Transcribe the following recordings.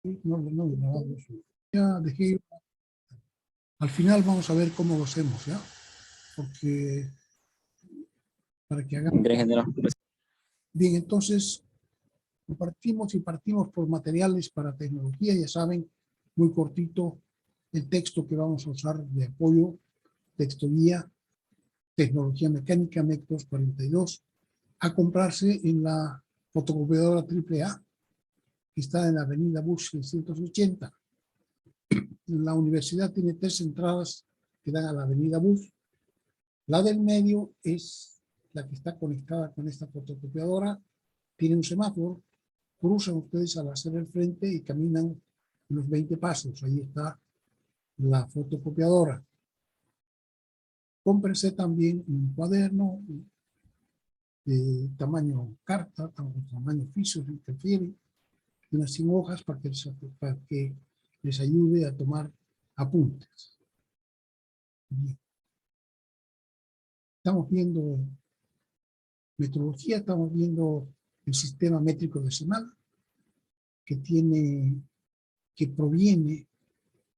No, ya dejé. Al final vamos a ver cómo lo hacemos, ¿ya? Porque para que hagamos. Bien, entonces partimos por materiales para tecnología, ya saben, muy cortito el texto que vamos a usar de apoyo, texto guía, tecnología mecánica, MEC 242, a comprarse en la fotocopiadora AAA, que está en la avenida Bush 680. La universidad tiene 3 entradas que dan a la avenida Bush. La del medio es la que está conectada con esta fotocopiadora, tiene un semáforo, cruzan ustedes al hacer el frente y caminan unos 20 pasos, ahí está la fotocopiadora. Cómprense también un cuaderno de tamaño carta, tamaño oficio, si prefieren, unas 100 hojas para que les ayude a tomar apuntes. Bien. Estamos viendo metrología, estamos viendo el sistema métrico decimal que proviene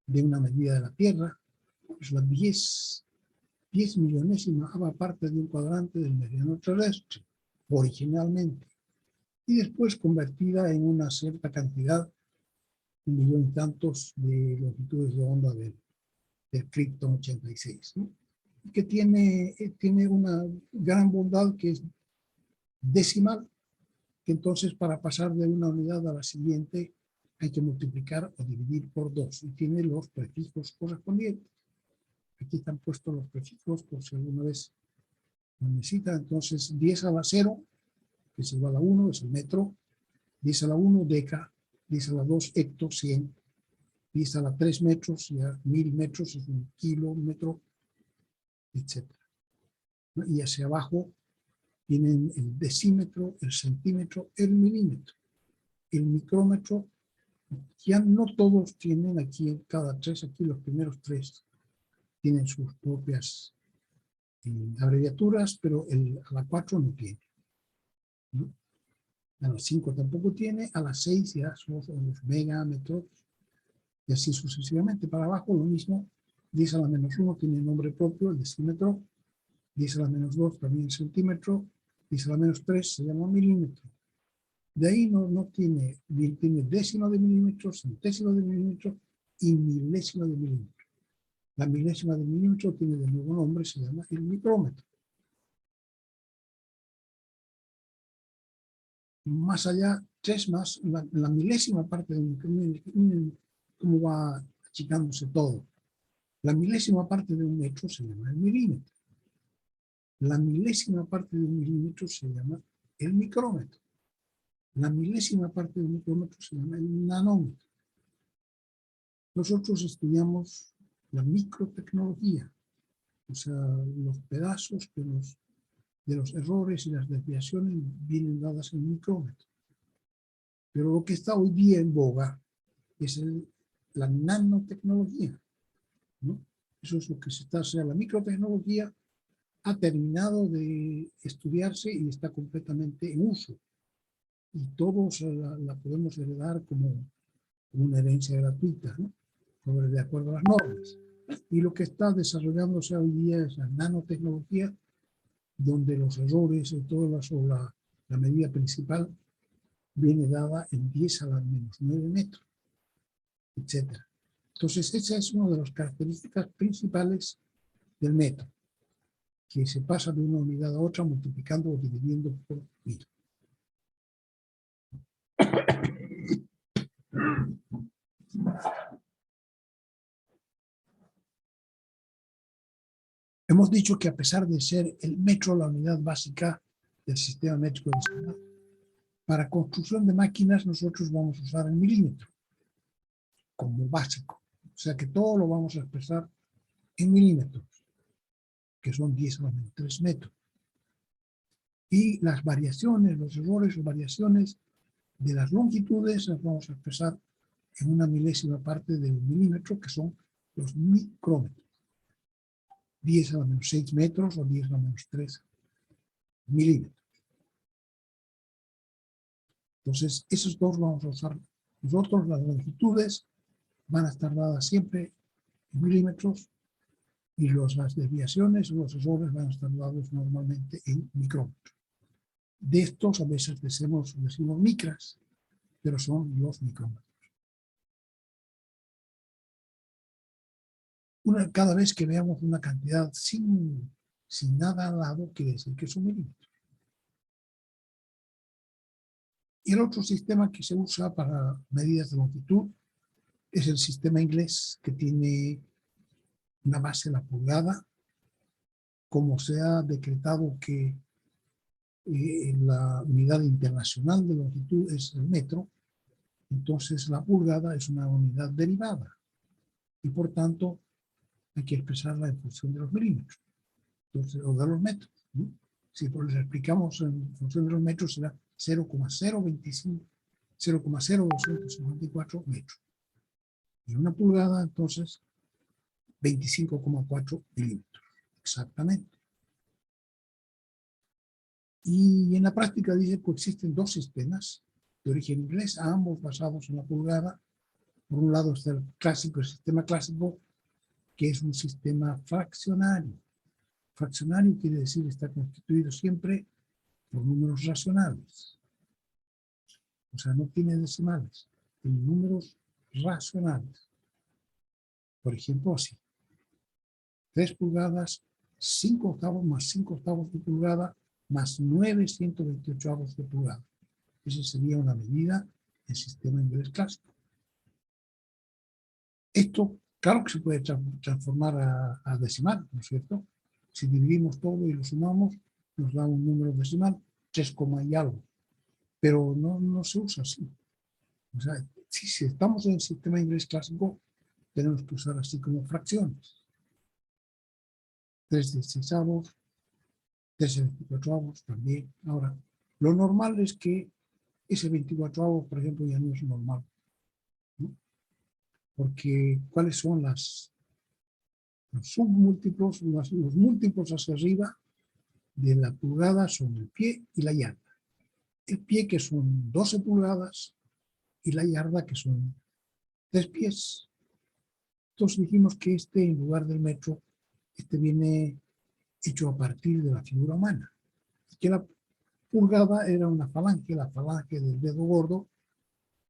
de una medida de la Tierra, es la 10 millonésima parte de un cuadrante del meridiano terrestre, originalmente, y después convertida en una cierta cantidad, 1,000,000 y tantos de longitudes de onda del Krypton 86, ¿no? Que tiene una gran bondad que es decimal, que entonces para pasar de una unidad a la siguiente hay que multiplicar o dividir por 2, y tiene los prefijos correspondientes. Aquí están puestos los prefijos por si alguna vez lo necesitan. Entonces 10 a la 0, que es igual a 1, es el metro. 10 a la 1, deca. 10 a la 2, hecto, 100. 10 a la 3 metros, ya 1000 metros es un kilómetro, etc. Y hacia abajo tienen el decímetro, el centímetro, el milímetro. El micrómetro, ya no todos tienen aquí, cada 3, aquí los primeros 3 tienen sus propias abreviaturas, pero a la 4 no tiene, ¿no? A la 5 tampoco tiene, a la 6 ya son los megámetros, y así sucesivamente. Para abajo lo mismo, 10 a la menos 1 tiene nombre propio, el decímetro, 10 a la menos 2 también el centímetro, 10 a la menos 3 se llama milímetro. De ahí no tiene décimo de milímetro, centésimo de milímetro y milésimo de milímetro. La milésima de milímetro tiene de nuevo nombre, se llama el micrómetro. Más allá, 3 más, la milésima parte de un cómo va achicándose todo. La milésima parte de un metro se llama el milímetro. La milésima parte de un milímetro se llama el micrómetro. La milésima parte de un micrómetro se llama el nanómetro. Nosotros estudiamos la microtecnología, o sea, los pedazos de los errores y las desviaciones vienen dadas en el micrómetro. Pero lo que está hoy día en boga es la nanotecnología, ¿no? Eso es lo que se está, o sea, la microtecnología ha terminado de estudiarse y está completamente en uso. Y todos la podemos heredar como una herencia gratuita, ¿no? De acuerdo a las normas. Y lo que está desarrollándose hoy día es la nanotecnología, donde los errores y la medida principal viene dada en 10 a la menos 9 metros, etc. Entonces, esa es una de las características principales del metro, que se pasa de una unidad a otra multiplicando o dividiendo por 1000. Hemos dicho que a pesar de ser el metro la unidad básica del sistema métrico decimal, para construcción de máquinas nosotros vamos a usar el milímetro como básico. O sea que todo lo vamos a expresar en milímetros, que son 10 a la menos 3 metros. Y las variaciones, los errores o variaciones de las longitudes las vamos a expresar en una milésima parte de un milímetro, que son los micrómetros. 10 a la menos 6 metros o 10 a la menos 3 milímetros. Entonces, esos dos vamos a usar Nosotros las longitudes van a estar dadas siempre en milímetros y las desviaciones o los errores van a estar dados normalmente en micrómetros. De estos a veces decimos micras, pero son los micrómetros. Cada vez que veamos una cantidad sin nada al lado, quiere decir que son milímetros. Y el otro sistema que se usa para medidas de longitud es el sistema inglés, que tiene una base en la pulgada. Como se ha decretado que la unidad internacional de longitud es el metro, entonces la pulgada es una unidad derivada y por tanto hay que expresarla en función de los milímetros, entonces, o de los metros, ¿no? Si les explicamos en función de los metros será 0,254 metros. Y una pulgada entonces 25,4 milímetros, exactamente. Y en la práctica dice que existen dos sistemas de origen inglés, ambos basados en la pulgada. Por un lado está el sistema clásico, que es un sistema fraccionario. Fraccionario quiere decir que está constituido siempre por números racionales. O sea, no tiene decimales, tiene números racionales. Por ejemplo, así. 3 pulgadas, 5 octavos más 5 octavos de pulgada, más 9 128avos de pulgada. Esa sería una medida del sistema inglés clásico. Esto, claro que se puede transformar a decimal, ¿no es cierto? Si dividimos todo y lo sumamos, nos da un número decimal, 3, y algo. Pero no se usa así. O sea, si estamos en el sistema inglés clásico, tenemos que usar así como fracciones. 3 16avos, 3 24avos también. Ahora, lo normal es que ese 24avo, por ejemplo, ya no es normal, ¿no? Porque ¿cuáles son los submúltiplos? Los múltiplos hacia arriba de la pulgada son el pie y la yarda. El pie, que son 12 pulgadas, y la yarda, que son 3 pies. Entonces dijimos que en lugar del metro, viene hecho a partir de la figura humana. Y que la pulgada era una falange, la falange del dedo gordo,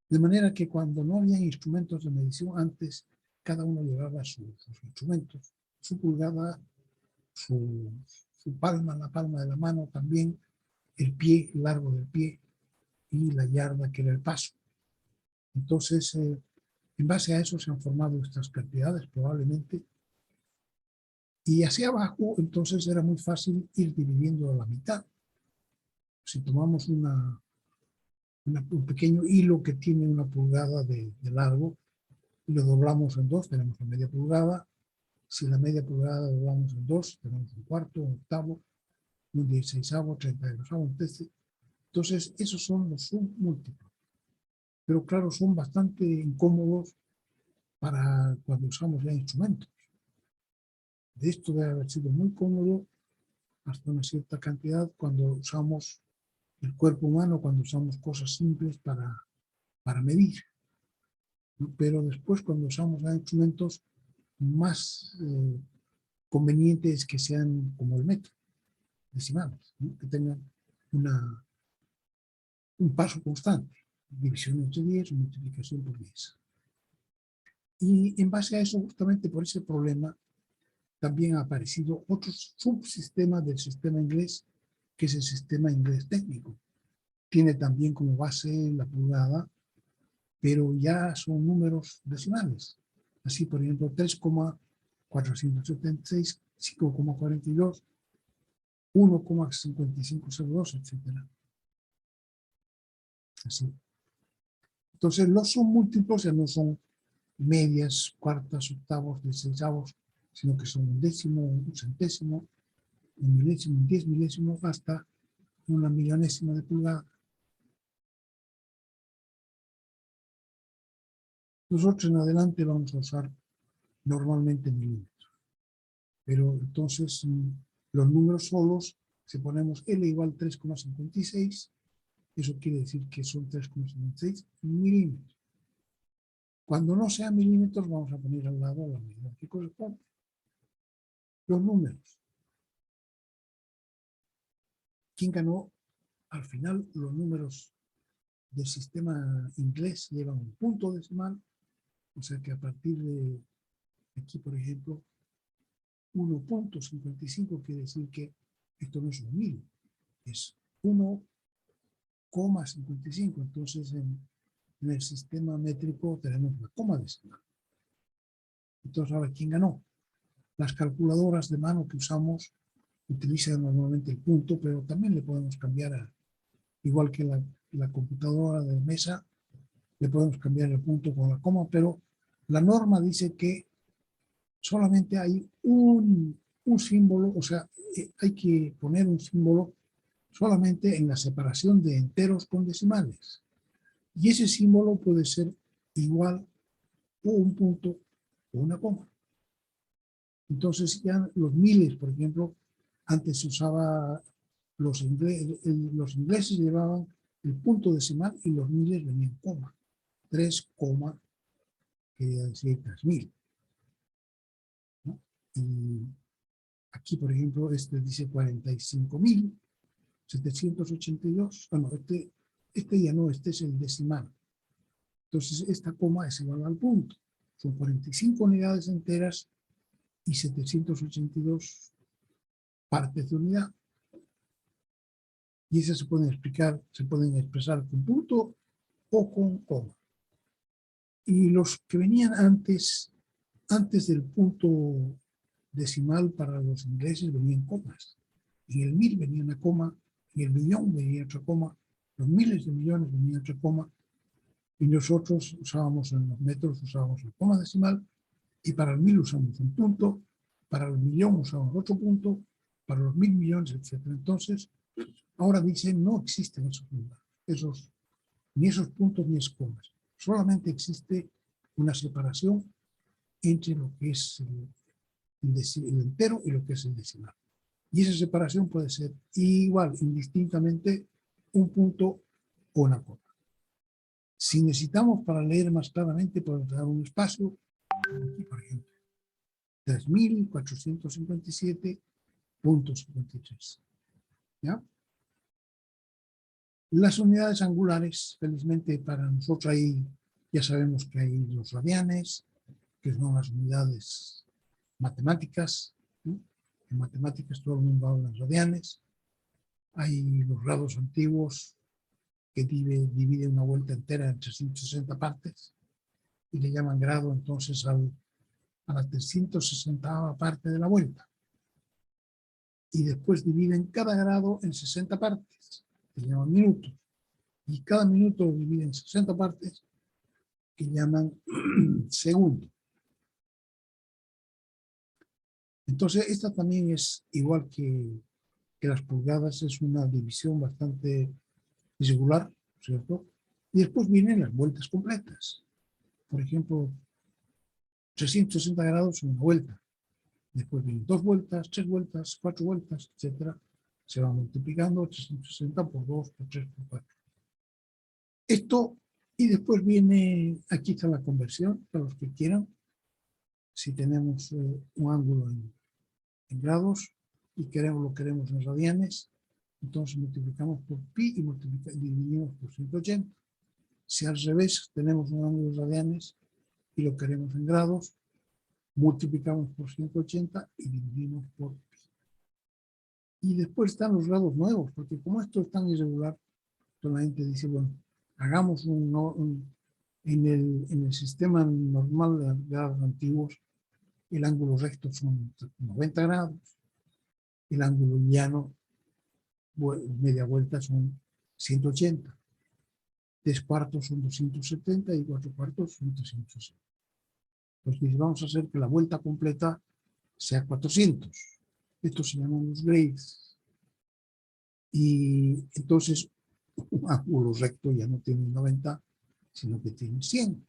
de manera que cuando no había instrumentos de medición antes, cada uno llevaba sus instrumentos, su pulgada, su palma, la palma de la mano también, el pie, el largo del pie, y la yarda, que era el paso. Entonces, en base a eso se han formado estas cantidades, probablemente. Y hacia abajo, entonces, era muy fácil ir dividiendo a la mitad. Si tomamos un pequeño hilo que tiene una pulgada de largo, y lo doblamos en dos, tenemos la media pulgada. Si la media pulgada lo doblamos en dos, tenemos un cuarto, un octavo, un 16avo, 32avo, un tercio. Entonces, esos son los submúltiplos. Pero claro, son bastante incómodos para cuando usamos ya instrumentos. De esto debe haber sido muy cómodo hasta una cierta cantidad cuando usamos el cuerpo humano, cuando usamos cosas simples para medir. Pero después, cuando usamos ya instrumentos más convenientes, que sean como el metro, decimales, ¿no? Que tengan un paso constante, división entre 10, multiplicación por 10. Y en base a eso, justamente por ese problema, también ha aparecido otro subsistema del sistema inglés, que es el sistema inglés técnico. Tiene también como base la pulgada, pero ya son números decimales. Así, por ejemplo, 3,476, 5,42, 1,5502, etc. Así. Entonces, los submúltiplos ya no son medias, cuartas, octavos, 16avos, sino que son un décimo, un centésimo, un milésimo, un 10 milésimos, hasta una millonésima de pulgada. Nosotros en adelante vamos a usar normalmente milímetros. Pero entonces los números solos, si ponemos L igual 3,56, eso quiere decir que son 3,56 milímetros. Cuando no sean milímetros, vamos a poner al lado la medida que corresponde. Los números. ¿Quién ganó? Al final, los números del sistema inglés llevan un punto decimal, o sea que a partir de aquí, por ejemplo, 1.55 quiere decir que esto no es un 1000, es 1,55. Entonces, en el sistema métrico tenemos la coma decimal. Entonces, ahora, ¿quién ganó? Las calculadoras de mano que usamos utilizan normalmente el punto, pero también le podemos cambiar, igual que la computadora de mesa, le podemos cambiar el punto con la coma, pero la norma dice que solamente hay un símbolo, o sea, hay que poner un símbolo solamente en la separación de enteros con decimales. Y ese símbolo puede ser igual o un punto o una coma. Entonces ya los miles, por ejemplo, antes se usaba, los ingleses llevaban el punto decimal y los miles venían coma. 3, quería decir 3000. ¿No? Y aquí, por ejemplo, este dice 45.782. Bueno, este ya no, este es el decimal. Entonces, esta coma es igual al punto. Son 45 unidades enteras y 782 partes de unidad. Y esas se pueden expresar con punto o con coma. Y los que venían antes del punto decimal para los ingleses venían comas. En el 1000 venía una coma, en el millón venía otra coma, los miles de millones venía otra coma, y nosotros usábamos en los metros, usábamos la coma decimal, y para el 1000 usamos un punto, para el millón usamos otro punto, para los 1000 millones, etc. Entonces, ahora dicen no existen esos números, ni esos puntos ni esas comas. Solamente existe una separación entre lo que es el entero y lo que es el decimal. Y esa separación puede ser igual, indistintamente, un punto o una coma. Si necesitamos para leer más claramente, podemos dar un espacio, aquí por ejemplo, 3.457.53. ¿Ya? Las unidades angulares, felizmente para nosotros ahí ya sabemos que hay los radianes, que son las unidades matemáticas, ¿no? En matemáticas todo el mundo habla en radianes. Hay los grados antiguos que divide una vuelta entera en 360 partes y le llaman grado entonces a la 360ª parte de la vuelta. Y después dividen cada grado en 60 partes, que llaman minutos. Y cada minuto lo dividen en 60 partes, que llaman segundo. Entonces, esta también es igual que las pulgadas, es una división bastante irregular, ¿cierto? Y después vienen las vueltas completas. Por ejemplo, 360 grados en una vuelta. Después vienen 2 vueltas, 3 vueltas, 4 vueltas, etc. Se va multiplicando 360 por 2, por 3, por 4. Esto, y después viene, aquí está la conversión, para los que quieran. Si tenemos un ángulo en grados y lo queremos en radianes, entonces multiplicamos por pi y dividimos por 180. Si al revés tenemos un ángulo en radianes y lo queremos en grados, multiplicamos por 180 y dividimos por pi. Y después están los grados nuevos, porque como esto es tan irregular, la gente dice, bueno, hagamos en el sistema normal de grados antiguos, el ángulo recto son 90 grados, el ángulo llano, media vuelta, son 180. 3 cuartos son 270 y 4 cuartos son 360. Entonces vamos a hacer que la vuelta completa sea 400. Estos se llaman los grades. Y entonces un ángulo recto ya no tiene 90, sino que tiene 100.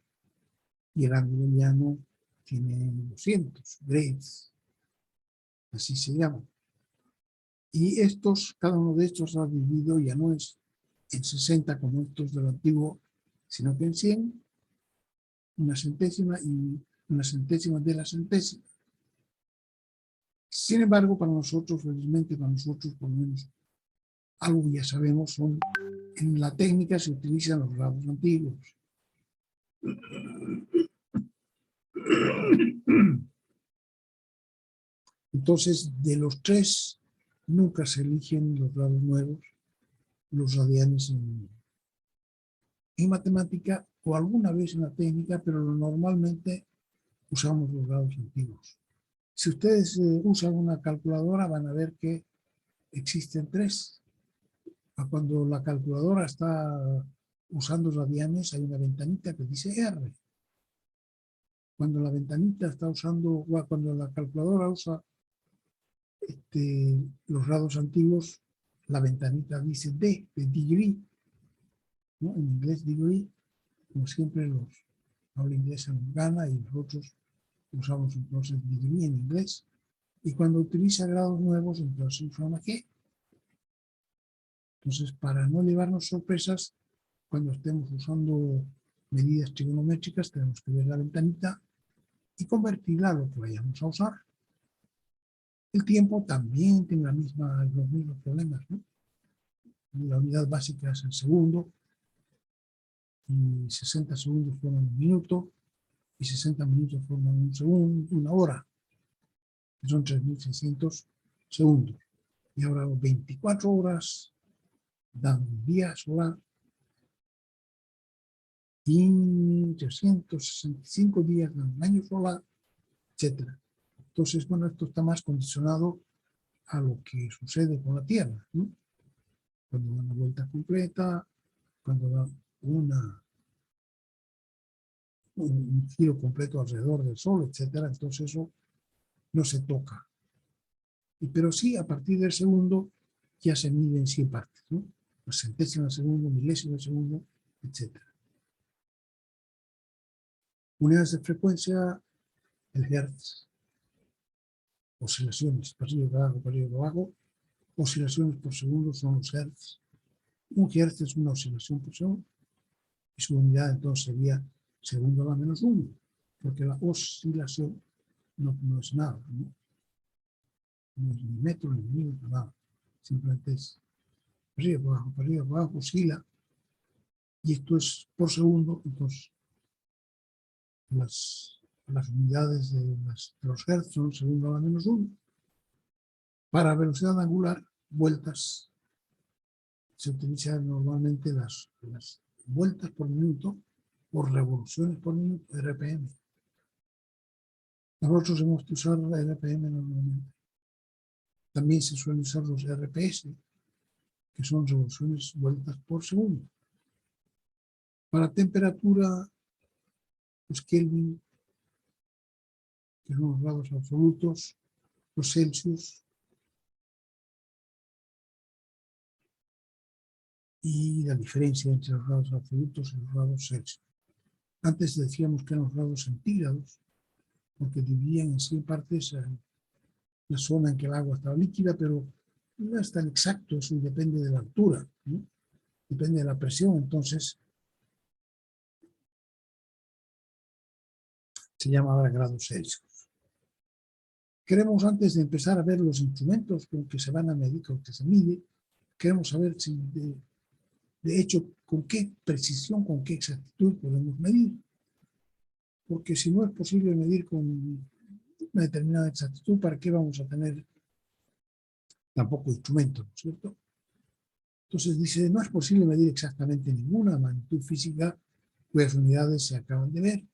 Y el ángulo llano tiene 200 grades. Así se llama. Y cada uno de estos ha dividido, ya no es en 60 como estos del antiguo, sino que en 100. una centésima y una centésima de la centésima. Sin embargo, para nosotros, felizmente para nosotros, por lo menos algo que ya sabemos, en la técnica se utilizan los grados antiguos. Entonces, de los tres, nunca se eligen los grados nuevos, los radianes en matemática o alguna vez en la técnica, pero normalmente usamos los grados antiguos. Si ustedes usan una calculadora, van a ver que existen tres. Cuando la calculadora está usando radianes, hay una ventanita que dice R. Cuando la ventanita está usando, cuando la calculadora usa los grados antiguos, la ventanita dice D, de degree, ¿no? En inglés degree, como siempre los habla inglés en Ghana y nosotros usamos entonces degree en inglés. Y cuando utiliza grados nuevos, entonces usa una G. Entonces, para no llevarnos sorpresas, cuando estemos usando medidas trigonométricas, tenemos que ver la ventanita y convertirla a lo que vayamos a usar. El tiempo también tiene los mismos problemas, ¿no? La unidad básica es el segundo, y 60 segundos forman un minuto, y 60 minutos forman un segundo, una hora, que son 3.600 segundos. Y ahora 24 horas dan un día solar, y 365 días dan un año solar, etc. Entonces, bueno, esto está más condicionado a lo que sucede con la Tierra, ¿no? Cuando da una vuelta completa, cuando da un giro completo alrededor del Sol, etc. Entonces eso no se toca. Pero sí, a partir del segundo ya se mide en 100 partes, ¿no? Pues centésima de segundo, milésima de segundo, etc. Unidades de frecuencia, el Hertz. Oscilaciones, para arriba, para abajo, para arriba, para abajo. Oscilaciones por segundo son los Hertz. Un Hertz es una oscilación por segundo. Y su unidad entonces sería segundo a la menos 1, porque la oscilación no es nada, ¿no? No es ni metro, ni milímetro, nada. Simplemente es para arriba, para abajo, oscila. Y esto es por segundo, entonces las unidades de los hertz son segundo a la menos 1. Para velocidad angular, vueltas, se utilizan normalmente las vueltas por minuto o revoluciones por minuto, RPM. Nosotros hemos que usar la RPM normalmente. También se suelen usar los RPS, que son revoluciones vueltas por segundo. Para temperatura, los Kelvin, que son los grados absolutos, los Celsius, y la diferencia entre los grados absolutos y los grados Celsius. Antes decíamos que eran los grados centígrados, porque dividían en 100 partes la zona en que el agua estaba líquida, pero no es tan exacto, eso depende de la altura, ¿no? Depende de la presión, entonces se llama ahora grados Celsius. Queremos, antes de empezar a ver los instrumentos con que se van a medir, con que se mide, queremos saber si de hecho con qué precisión, con qué exactitud podemos medir. Porque si no es posible medir con una determinada exactitud, ¿para qué vamos a tener tampoco instrumentos, ¿no es cierto? Entonces dice, no es posible medir exactamente ninguna magnitud física cuyas unidades se acaban de ver.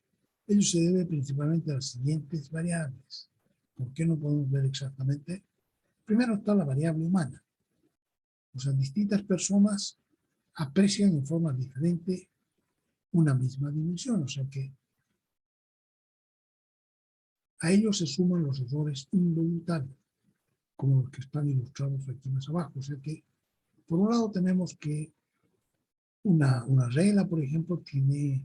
Ello se debe principalmente a las siguientes variables. ¿Por qué no podemos ver exactamente? Primero está la variable humana. O sea, distintas personas aprecian en forma diferente una misma dimensión. O sea que a ellos se suman los errores involuntarios, como los que están ilustrados aquí más abajo. O sea que, por un lado, tenemos que una regla, por ejemplo, tiene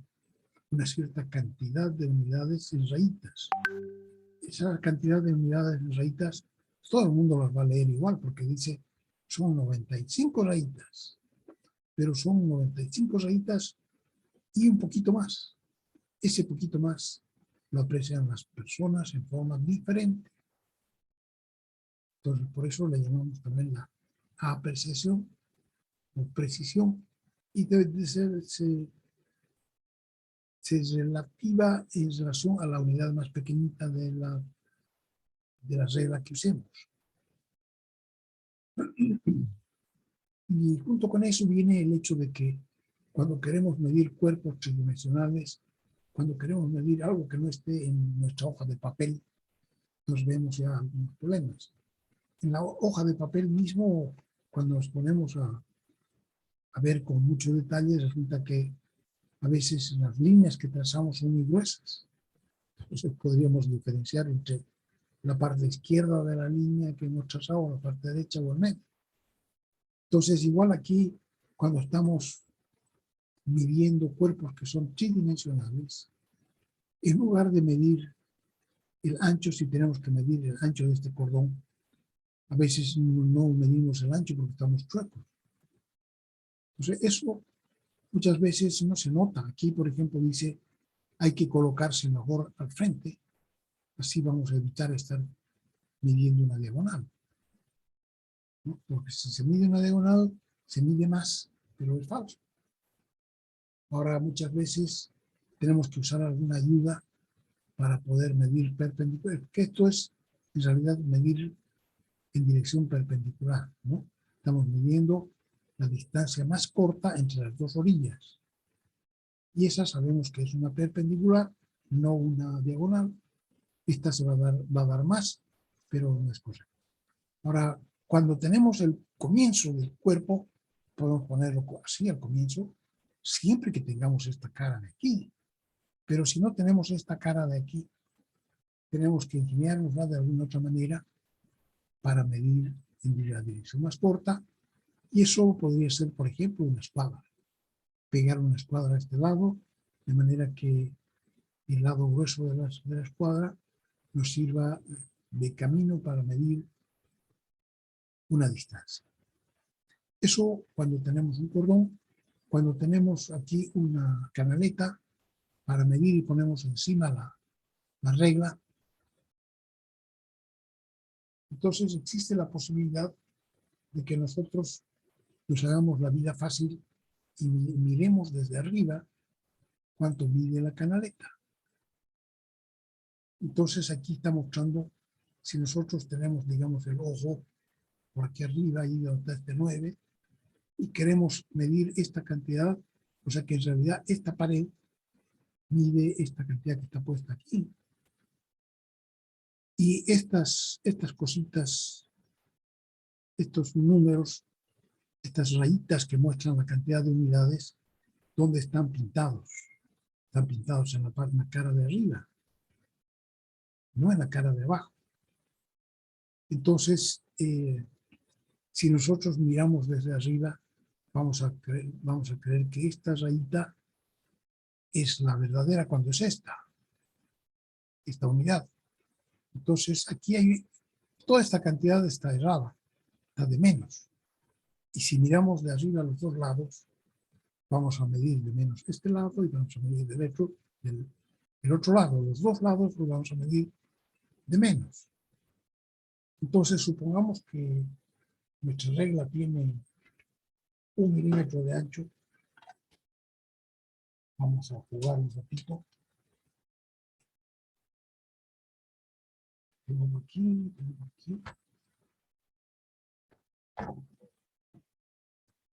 una cierta cantidad de unidades en rayitas. Esa cantidad de unidades en rayitas, todo el mundo las va a leer igual, porque dice, son 95 rayitas, pero son 95 rayitas y un poquito más. ese poquito más lo aprecian las personas en forma diferente. Entonces, por eso le llamamos también la apreciación o precisión, y debe de ser relativa en relación a la unidad más pequeñita de la regla que usemos. Y junto con eso viene el hecho de que cuando queremos medir cuerpos tridimensionales, cuando queremos medir algo que no esté en nuestra hoja de papel, nos vemos ya algunos problemas. En la hoja de papel mismo, cuando nos ponemos a ver con mucho detalle, resulta que a veces las líneas que trazamos son muy gruesas. Entonces podríamos diferenciar entre la parte izquierda de la línea que hemos trazado, la parte derecha o el medio. Entonces, igual aquí, cuando estamos midiendo cuerpos que son tridimensionales, en lugar de medir el ancho, si tenemos que medir el ancho de este cordón, a veces no medimos el ancho porque estamos chuecos. Entonces, eso muchas veces no se nota. Aquí, por ejemplo, dice, hay que colocarse mejor al frente, así vamos a evitar estar midiendo una diagonal, ¿no? Porque si se mide una diagonal, se mide más, pero es falso. Ahora, muchas veces tenemos que usar alguna ayuda para poder medir perpendicular, que esto es, en realidad, medir en dirección perpendicular, ¿no? Estamos midiendo la distancia más corta entre las dos orillas. Y esa sabemos que es una perpendicular, no una diagonal. Esta se va a dar más, pero no es correcto. Ahora, cuando tenemos el comienzo del cuerpo, podemos ponerlo así al comienzo, siempre que tengamos esta cara de aquí. Pero si no tenemos esta cara de aquí, tenemos que ingeniárnosla de alguna otra manera para medir en la dirección más corta, y eso podría ser, por ejemplo, una escuadra. Pegar una escuadra a este lado, de manera que el lado grueso de la escuadra nos sirva de camino para medir una distancia. Eso cuando tenemos un cordón. Cuando tenemos aquí una canaleta para medir y ponemos encima la regla, entonces existe la posibilidad de que nosotros nos hagamos la vida fácil y miremos desde arriba cuánto mide la canaleta. Entonces aquí está mostrando, si nosotros tenemos, digamos, el ojo por aquí arriba, y donde está este 9, y queremos medir esta cantidad, o sea que en realidad esta pared mide esta cantidad que está puesta aquí. Y estas cositas, estos números, estas rayitas que muestran la cantidad de unidades, ¿dónde están pintados? Están pintados en la cara de arriba, no en la cara de abajo. Entonces, si nosotros miramos desde arriba, vamos a creer que esta rayita es la verdadera cuando es esta unidad. Entonces, aquí hay toda esta cantidad está errada, está de menos. Y si miramos de arriba a los dos lados, vamos a medir de menos este lado y vamos a medir del otro lado. Los dos lados los vamos a medir de menos. Entonces, supongamos que nuestra regla tiene 1 milímetro de ancho. Vamos a jugar un ratito. Tengo aquí, tengo aquí.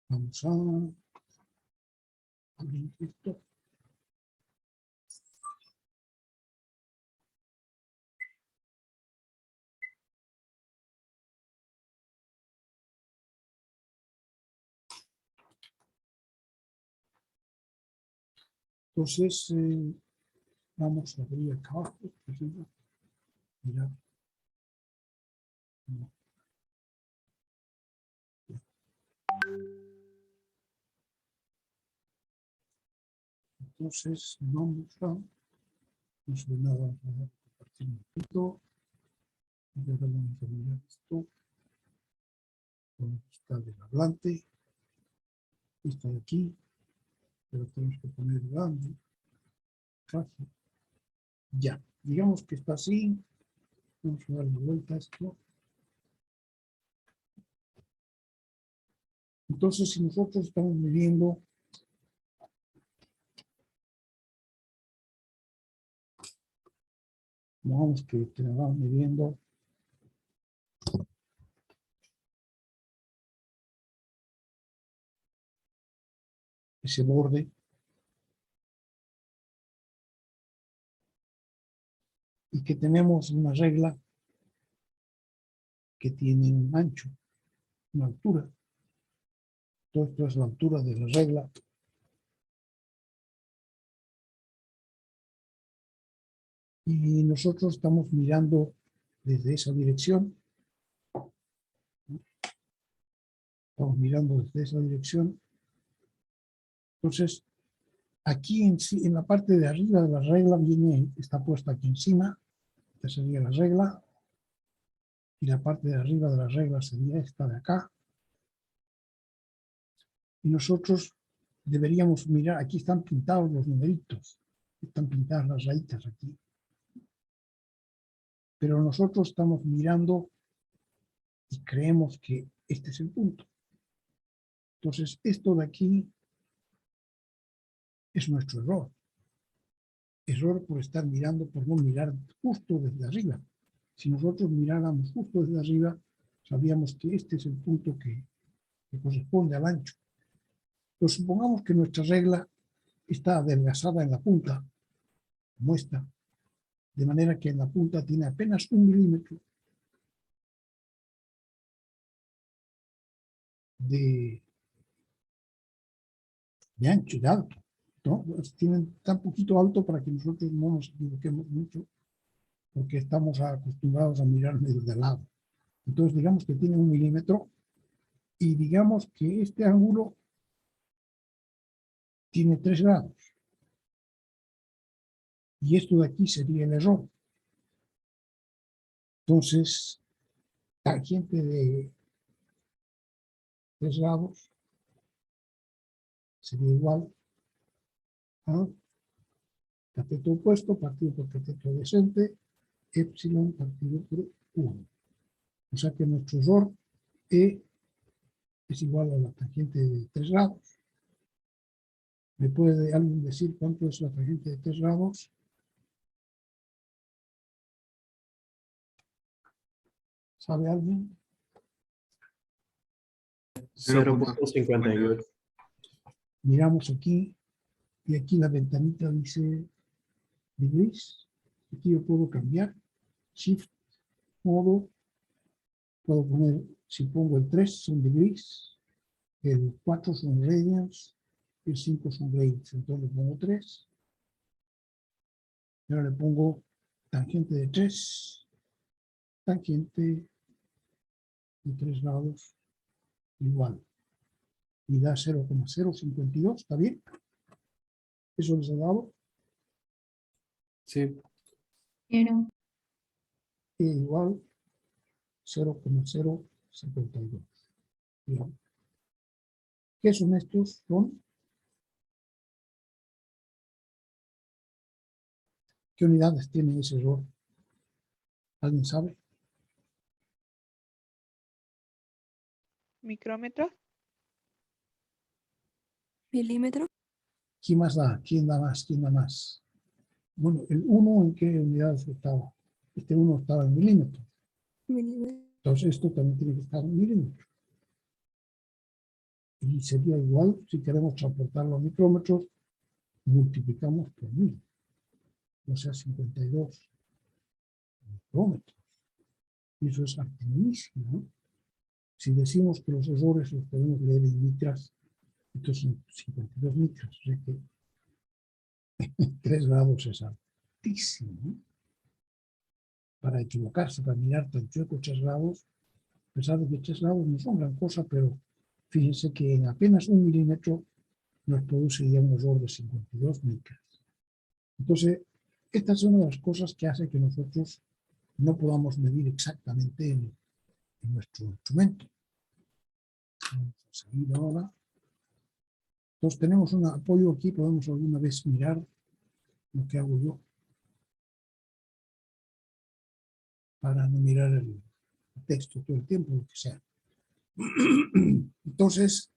Vamos a abrir esto. Entonces, vamos a abrir acá abajo. Mira. Entonces, vamos a... No sé nada, vamos a compartir un poquito. Y ahora vamos a mirar esto. Está del hablante. Está de aquí. Pero tenemos que poner grande. fácil. Ya, digamos que está así. Vamos a darle vuelta a esto. Entonces, si nosotros estamos midiendo vamos que vamos midiendo ese borde y que tenemos una regla que tiene un ancho, una altura. Todo esto es la altura de la regla. Y nosotros estamos mirando desde esa dirección. Estamos mirando desde esa dirección. Entonces, aquí en la parte de arriba de la regla está puesta aquí encima. Esta sería la regla. Y la parte de arriba de la regla sería esta de acá. Y nosotros deberíamos mirar, aquí están pintados los numeritos, están pintadas las rayitas aquí. Pero nosotros estamos mirando y creemos que este es el punto. Entonces, esto de aquí es nuestro error. Error por estar mirando, por no mirar justo desde arriba. Si nosotros miráramos justo desde arriba, sabríamos que este es el punto que corresponde al ancho. Pero supongamos que nuestra regla está adelgazada en la punta, como esta, de manera que en la punta tiene apenas 1 milímetro de ancho, de alto, ¿no? Tienen tan poquito alto para que nosotros no nos equivoquemos mucho, porque estamos acostumbrados a mirar medio de lado. Entonces, digamos que tiene 1 milímetro y digamos que este ángulo tiene 3 grados. Y esto de aquí sería el error. Entonces, tangente de 3 grados sería igual a cateto opuesto partido por cateto adyacente, epsilon partido por 1. O sea que nuestro error E es igual a la tangente de 3 grados. ¿Me puede alguien decir cuánto es la tangente de 3 grados? ¿Sabe alguien? 0.58. Miramos aquí y aquí la ventanita dice degrees. Aquí yo puedo cambiar, shift, modo, puedo poner, si pongo el 3 son degrees, el 4 son radians, el 5 son grades, entonces le pongo 3. Y ahora le pongo tangente de 3, tangente de 3 grados igual. Y da 0,052, ¿está bien? ¿Eso les ha dado? Sí. Quiero. E igual 0,052. Bien. ¿Qué son estos? ¿Qué unidades tiene ese error? ¿Alguien sabe? ¿Micrómetro? Milímetro. ¿Quién más da? ¿Quién da más? ¿Quién da más? Bueno, el 1, ¿en qué unidades estaba? Este 1 estaba en milímetros. Milímetro. Entonces esto también tiene que estar en milímetros. Y sería igual, si queremos transportarlo a micrómetros, multiplicamos por 1000. O sea, 52 micrómetros. Y eso es altísimo, ¿no? Si decimos que los errores los podemos leer en micras, entonces son 52 micras. O sea que 3 grados es altísimo, ¿no? Para equivocarse, para mirar tan chueco 3 grados, a pesar de que 3 grados no son gran cosa, pero fíjense que en apenas 1 milímetro nos produce ya un error de 52 micras. Entonces, esta es una de las cosas que hace que nosotros no podamos medir exactamente en nuestro instrumento. Vamos a seguir ahora. Entonces tenemos un apoyo aquí, podemos alguna vez mirar lo que hago yo para no mirar el texto todo el tiempo, lo que sea. Entonces,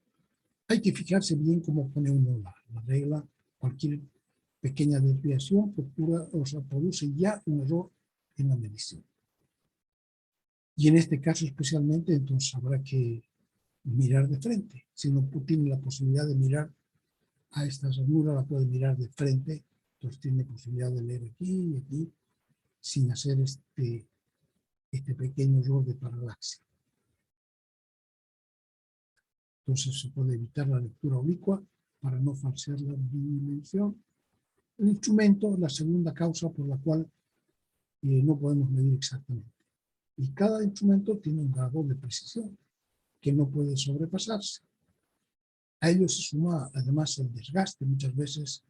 hay que fijarse bien cómo pone uno la regla. Cualquier pequeña desviación produce ya un error en la medición. Y en este caso especialmente, entonces habrá que mirar de frente. Si no tiene la posibilidad de mirar a esta ranura, la puede mirar de frente, entonces tiene posibilidad de leer aquí y aquí, sin hacer este pequeño error de paralaxia. Entonces se puede evitar la lectura oblicua para no falsear la dimensión. El instrumento es la segunda causa por la cual no podemos medir exactamente. Y cada instrumento tiene un grado de precisión que no puede sobrepasarse. A ello se suma además el desgaste. Muchas veces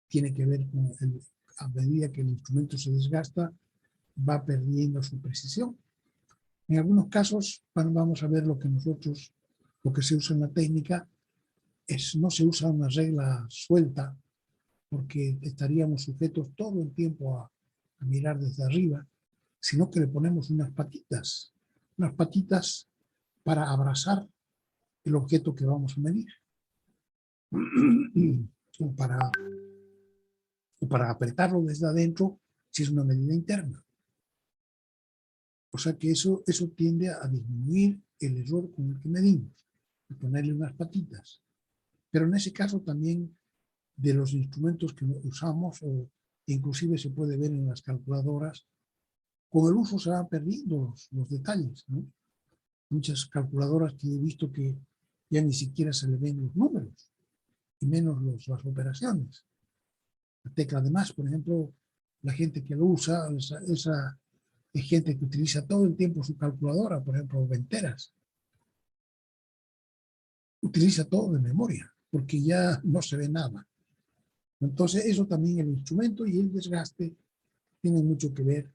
tiene que ver con a medida que el instrumento se desgasta, va perdiendo su precisión. En algunos casos, vamos a ver lo que se usa en la técnica, no se usa una regla suelta, porque estaríamos sujetos todo el tiempo a mirar desde arriba, sino que le ponemos unas patitas para abrazar el objeto que vamos a medir, o para apretarlo desde adentro si es una medida interna. O sea que eso tiende a disminuir el error con el que medimos, y ponerle unas patitas. Pero en ese caso también de los instrumentos que usamos, o inclusive se puede ver en las calculadoras, con el uso se van perdiendo los detalles, ¿no? Muchas calculadoras que he visto que ya ni siquiera se le ven los números, y menos las operaciones. La tecla de más, por ejemplo, la gente que lo usa, esa es gente que utiliza todo el tiempo su calculadora, por ejemplo, venteras. Utiliza todo de memoria, porque ya no se ve nada. Entonces, eso también, el instrumento y el desgaste tienen mucho que ver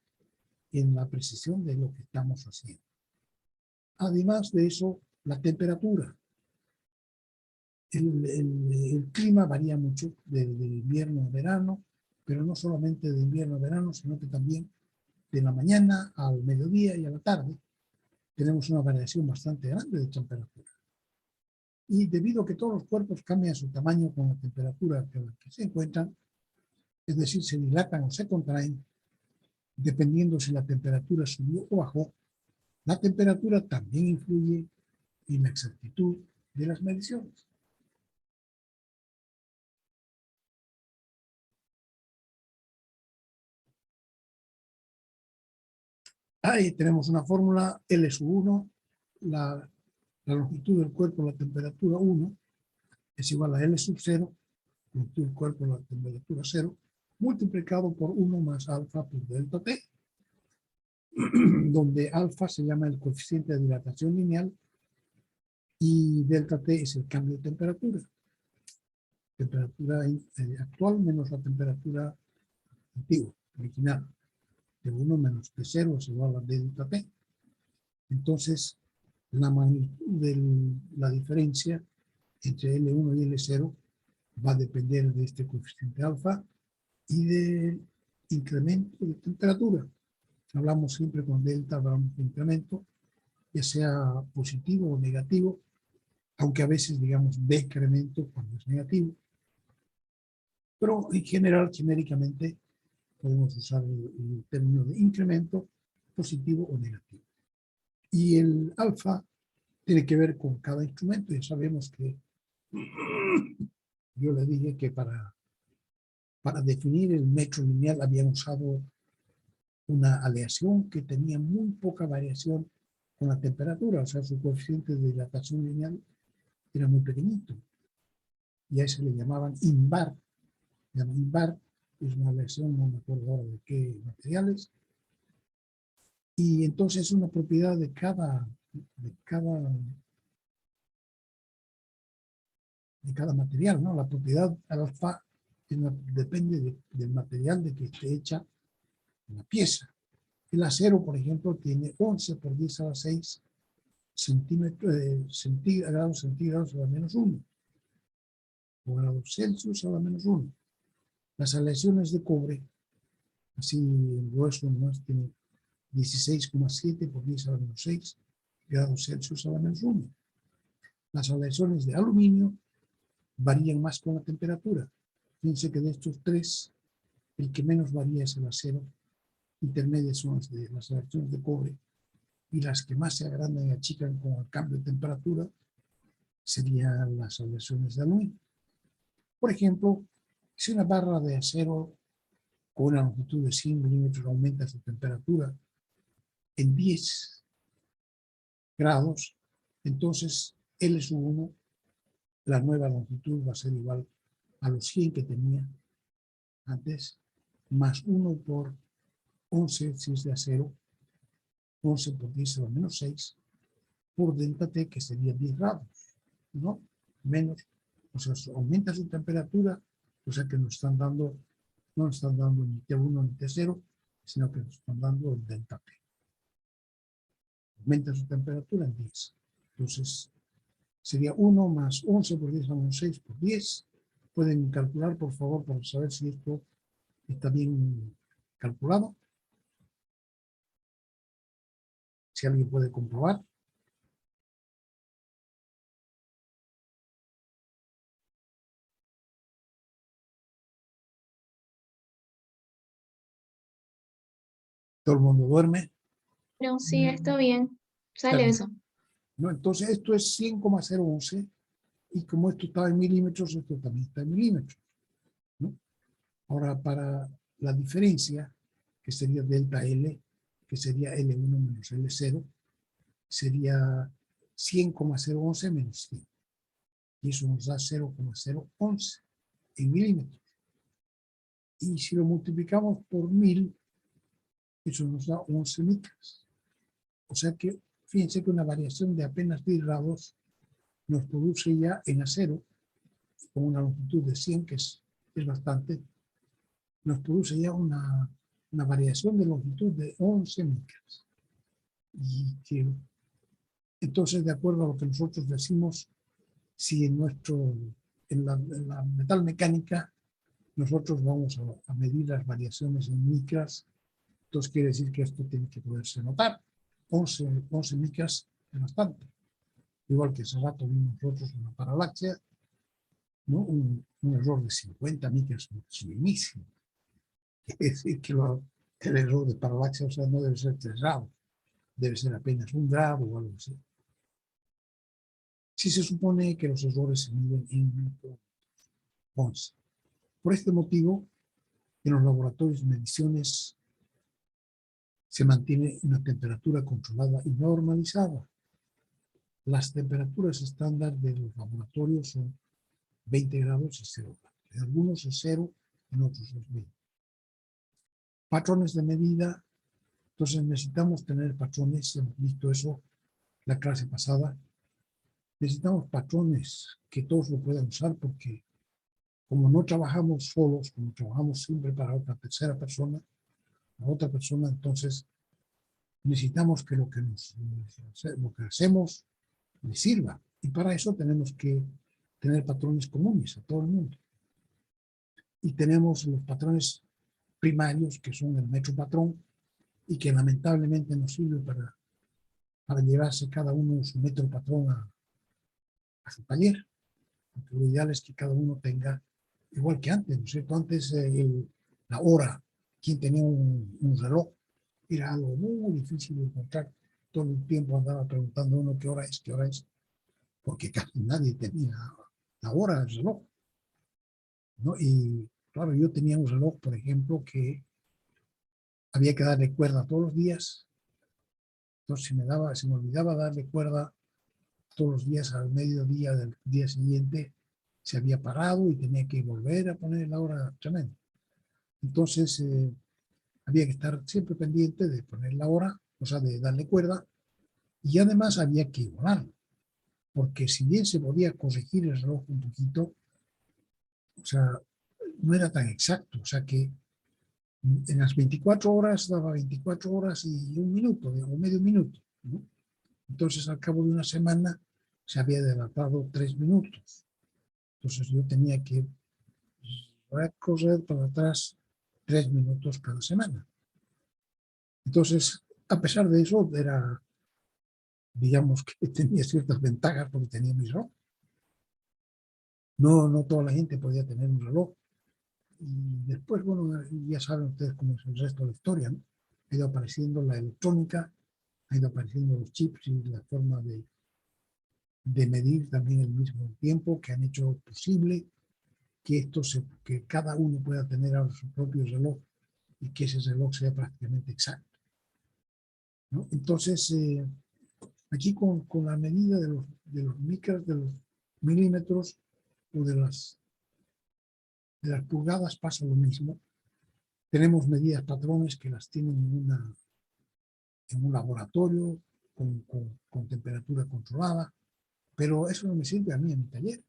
en la precisión de lo que estamos haciendo. Además de eso, la temperatura. El clima varía mucho de invierno a verano, pero no solamente de invierno a verano, sino que también de la mañana al mediodía y a la tarde tenemos una variación bastante grande de temperatura. Y debido a que todos los cuerpos cambian su tamaño con la temperatura que se encuentran, es decir, se dilatan o se contraen, dependiendo si la temperatura subió o bajó, la temperatura también influye en la exactitud de las mediciones. Ahí tenemos una fórmula L sub 1, la longitud del cuerpo, la temperatura 1, es igual a L sub 0, longitud del cuerpo, la temperatura 0, multiplicado por 1 más alfa por delta T, donde alfa se llama el coeficiente de dilatación lineal y delta T es el cambio de temperatura. Temperatura actual menos la temperatura antigua, original. De 1 menos T0 es igual a delta T. Entonces, la magnitud de la diferencia entre L1 y L0 va a depender de este coeficiente alfa y del incremento de temperatura. Hablamos siempre con delta, hablamos de incremento, ya sea positivo o negativo, aunque a veces digamos decremento cuando es negativo. Pero en general, genéricamente, podemos usar el término de incremento positivo o negativo. Y el alfa tiene que ver con cada instrumento. Ya sabemos que yo le dije que para definir el metro lineal habían usado una aleación que tenía muy poca variación con la temperatura, o sea, su coeficiente de dilatación lineal era muy pequeñito. Y a eso le llamaban invar. Invar es una aleación, no me acuerdo ahora de qué materiales. Y entonces es una propiedad de cada material, ¿no? La propiedad alfa depende del material de que esté hecha la pieza. El acero, por ejemplo, tiene 11 por 10 a la 6 grados centígrados a la menos 1, o grados Celsius a la menos 1. Las aleaciones de cobre, así el grueso nomás tiene 16,7 por 10 a la menos 6 grados Celsius a la menos 1. Las aleaciones de aluminio varían más con la temperatura. Fíjense que de estos tres, el que menos varía es el acero. Intermedias son las aleaciones de cobre, y las que más se agrandan y achican con el cambio de temperatura serían las aleaciones de aluminio. Por ejemplo, si una barra de acero con una longitud de 100 milímetros aumenta su temperatura en 10 grados, entonces L1, la nueva longitud va a ser igual a los 100 que tenía antes, más 1 por 11 si es de acero, 11 por 10 a la menos 6, por delta T, que sería 10 grados, ¿no? Menos, o sea, aumenta su temperatura, o sea que nos están dando, no nos están dando ni T1 ni T0, sino que nos están dando el delta T. Aumenta su temperatura en 10. Entonces, sería 1 más 11 por 10 a menos 6 por 10. Pueden calcular, por favor, para saber si esto está bien calculado. Si alguien puede comprobar. Todo el mundo duerme. No, sí, está bien. Está Sale bien, eso. ¿no? Entonces, esto es 100,011. Y como esto está en milímetros, esto también está en milímetros, ¿no? Ahora, para la diferencia, que sería delta L, que sería L1 menos L0, sería 100,011 menos 100. Y eso nos da 0,011 en milímetros. Y si lo multiplicamos por 1000, eso nos da 11 micras. O sea que, fíjense que una variación de apenas 10 grados nos produce ya en acero, con una longitud de 100, que es bastante, nos produce ya una variación de longitud de 11 micras. Y que, entonces, de acuerdo a lo que nosotros decimos, si en la metalmecánica nosotros vamos a medir las variaciones en micras, entonces quiere decir que esto tiene que poderse notar. 11 micras es bastante. Igual que hace rato vimos nosotros en la paraláxea, ¿no? Un error de 50 micras muchísimo. Quiere decir que el error de paralaxia, o sea, no debe ser 3 grados, debe ser apenas 1 grado o algo así. Si se supone que los errores se miden en microondas. Por este motivo, en los laboratorios de mediciones se mantiene una temperatura controlada y normalizada. Las temperaturas estándar de los laboratorios son 20 grados y 0 grados. En algunos es 0, en otros es 20. Patrones de medida. Entonces necesitamos tener patrones, hemos visto eso la clase pasada. Necesitamos patrones que todos lo puedan usar, porque como no trabajamos solos, como trabajamos siempre para otra tercera persona, la otra persona, entonces necesitamos que lo que hacemos le sirva. Y para eso tenemos que tener patrones comunes a todo el mundo. Y tenemos los patrones primarios, que son el metro patrón, y que lamentablemente nos sirve para llevarse cada uno su metro patrón a su taller. Porque lo ideal es que cada uno tenga, igual que antes, ¿no es cierto? Antes la hora, quien tenía un reloj, era algo muy difícil de encontrar. Todo el tiempo andaba preguntando uno qué hora es, porque casi nadie tenía la hora del reloj, ¿no? Y claro, yo tenía un reloj, por ejemplo, que había que darle cuerda todos los días. Entonces se me olvidaba darle cuerda todos los días, al mediodía del día siguiente se había parado y tenía que volver a poner la hora tremenda. Entonces había que estar siempre pendiente de poner la hora, o sea, de darle cuerda, y además había que igualarlo, porque si bien se podía corregir el reloj un poquito, o sea, no era tan exacto, o sea que en las 24 horas daba 24 horas y 1 minuto, o medio minuto, ¿no? Entonces, al cabo de una semana, se había dilatado 3 minutos. Entonces, yo tenía que voy a correr para atrás 3 minutos cada semana. Entonces, a pesar de eso, digamos que tenía ciertas ventajas porque tenía mi reloj. No toda la gente podía tener un reloj. Y después, bueno, ya saben ustedes cómo es el resto de la historia, ¿no? Ha ido apareciendo la electrónica, ha ido apareciendo los chips y la forma de medir también el mismo tiempo que han hecho posible que cada uno pueda tener ahora su propio reloj y que ese reloj sea prácticamente exacto, ¿no? Entonces, aquí con la medida de los micras, de los milímetros o de las pulgadas pasa lo mismo. Tenemos medidas patrones que las tienen en un laboratorio con temperatura controlada, pero eso no me sirve a mí en mi taller.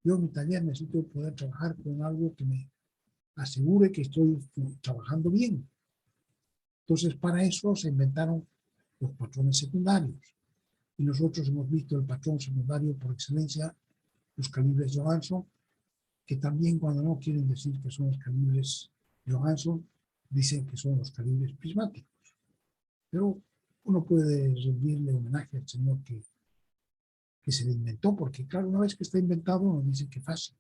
Yo en mi taller necesito poder trabajar con algo que me asegure que estoy trabajando bien. Entonces, para eso se inventaron los patrones secundarios. Y nosotros hemos visto el patrón secundario por excelencia, los calibres Johansson, que también cuando no quieren decir que son los calibres Johansson, dicen que son los calibres prismáticos. Pero uno puede rendirle homenaje al señor que se le inventó, porque claro, una vez que está inventado, uno dice que fácil,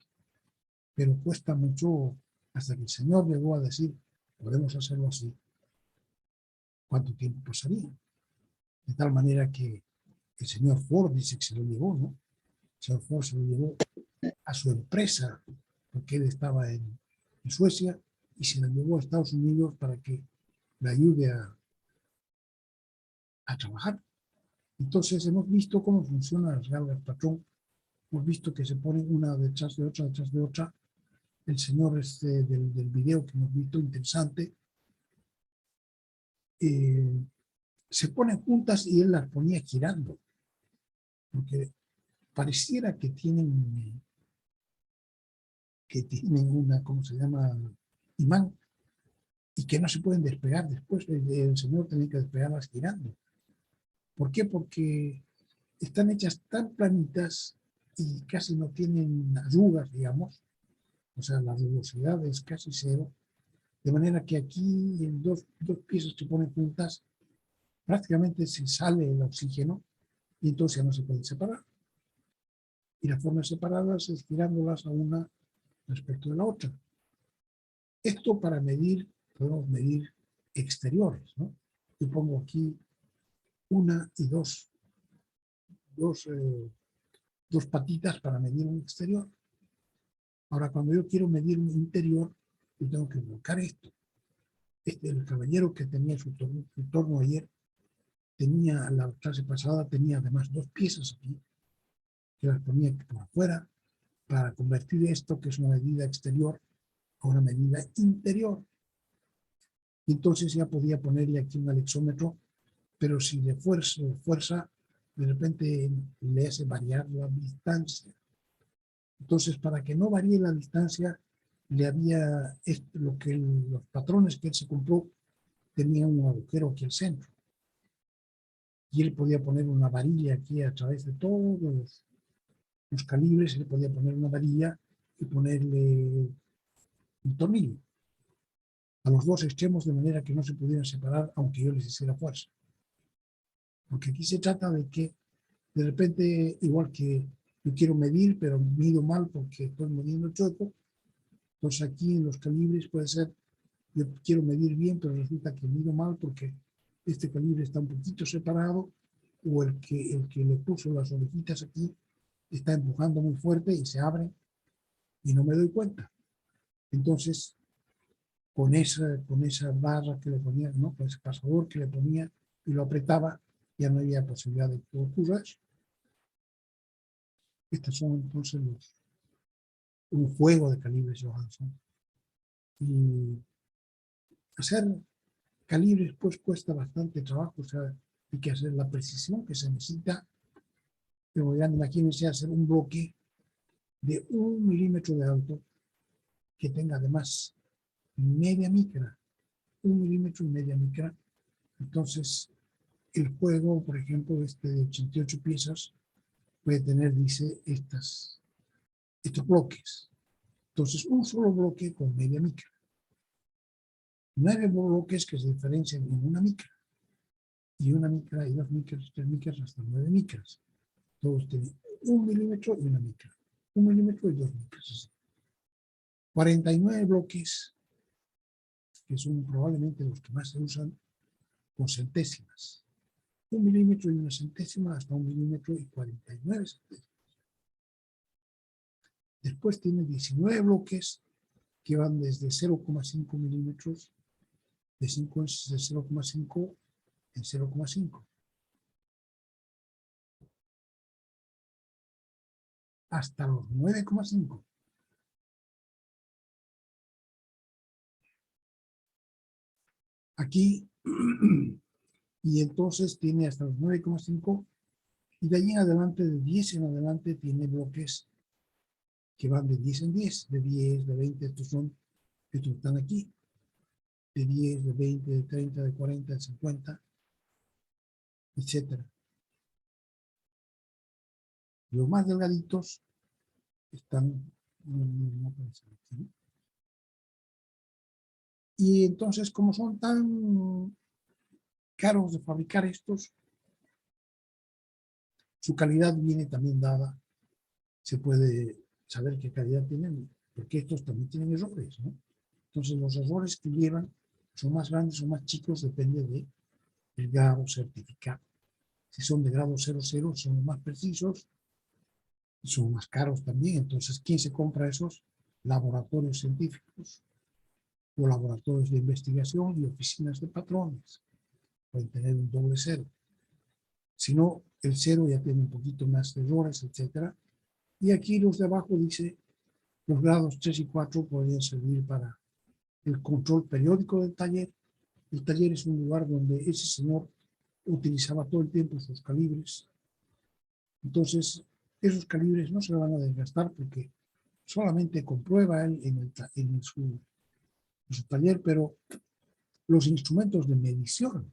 pero cuesta mucho hasta que el señor llegó a decir, podemos hacerlo así. ¿Cuánto tiempo pasaría? De tal manera que el señor Ford dice que se lo llevó, ¿no? El señor Ford se lo llevó a su empresa, porque él estaba en Suecia, y se lo llevó a Estados Unidos para que le ayude a trabajar. Entonces hemos visto cómo funcionan las reglas patrón, hemos visto que se ponen una detrás de otra, detrás de otra. El señor del video que hemos visto, interesante, se ponen juntas y él las ponía girando, porque pareciera que tienen una, ¿cómo se llama?, imán, y que no se pueden despegar después. El señor tenía que despegarlas girando. ¿Por qué? Porque están hechas tan planitas y casi no tienen arrugas, digamos, o sea, la rugosidad es casi cero, de manera que aquí en dos piezas que ponen juntas, prácticamente se sale el oxígeno y entonces ya no se pueden separar. Y la forma de separarlas es girándolas a una respecto de la otra. Esto para medir, podemos medir exteriores, ¿no? Yo pongo aquí una y dos patitas para medir un exterior. Ahora, cuando yo quiero medir un interior, yo tengo que buscar esto. El caballero que tenía su torno ayer, la clase pasada, tenía además 2 piezas aquí, que las ponía por afuera, para convertir esto, que es una medida exterior, a una medida interior. Y entonces ya podía ponerle aquí un alexómetro, pero si le fuerza, de repente le hace variar la distancia. Entonces, para que no varíe la distancia, le había los patrones que él se compró tenían un agujero aquí al centro. Y él podía poner una varilla aquí a través de todos los calibres, él podía poner una varilla y ponerle un tornillo a los 2 extremos de manera que no se pudieran separar aunque yo les hiciera fuerza. Porque aquí se trata de que de repente, igual que yo quiero medir, pero mido mal porque estoy midiendo chueco, entonces aquí en los calibres puede ser, yo quiero medir bien, pero resulta que mido mal porque este calibre está un poquito separado, o el que le puso las orejitas aquí está empujando muy fuerte y se abre y no me doy cuenta. Entonces, con esa barra que le ponía, ¿no?, con ese pasador que le ponía y lo apretaba, ya no había posibilidad de que ocurra eso. Estos son entonces un juego de calibres Johansson. Y hacer calibres pues cuesta bastante trabajo, o sea, hay que hacer la precisión que se necesita. Pero ya imagínense hacer un bloque de 1 milímetro de alto que tenga además media micra, 1 milímetro y media micra. Entonces, el juego, por ejemplo, de 88 piezas, puede tener, dice, estos bloques. Entonces, un solo bloque con media micra. 9 bloques que se diferencian en una micra. Y una micra, y 2 micras, 3 micras, hasta 9 micras. Todos tienen 1 milímetro y una micra. 1 milímetro y 2 micras. Así. 49 bloques, que son probablemente los que más se usan, con centésimas. 1 milímetro y una centésima, hasta 1 milímetro y 49 centésimas. Después tiene 19 bloques que van desde 0,5 milímetros, de 5 de 0,5 en 0,5, hasta los 9,5. Aquí, y entonces tiene hasta los 9,5, y de allí en adelante, de 10 en adelante, tiene bloques que van de 10 en 10, de 10, de 20, estos están aquí, de 10, de 20, de 30, de 40, de 50, etc. Los más delgaditos están, no aparecen aquí. Y entonces, como son tan caros de fabricar estos, su calidad viene también dada. Se puede saber qué calidad tienen, porque estos también tienen errores, ¿no? Entonces, los errores que llevan son más grandes o más chicos, depende del grado certificado. Si son de grado 00, son los más precisos y son más caros también. Entonces, ¿quién se compra esos? Laboratorios científicos o laboratorios de investigación y oficinas de patrones. Pueden tener un doble 0. Si no, el 0 ya tiene un poquito más de errores, etc. Y aquí los de abajo dice, los grados 3 y 4 podrían servir para el control periódico del taller. El taller es un lugar donde ese señor utilizaba todo el tiempo sus calibres. Entonces, esos calibres no se van a desgastar porque solamente comprueba él en su taller, pero los instrumentos de medición,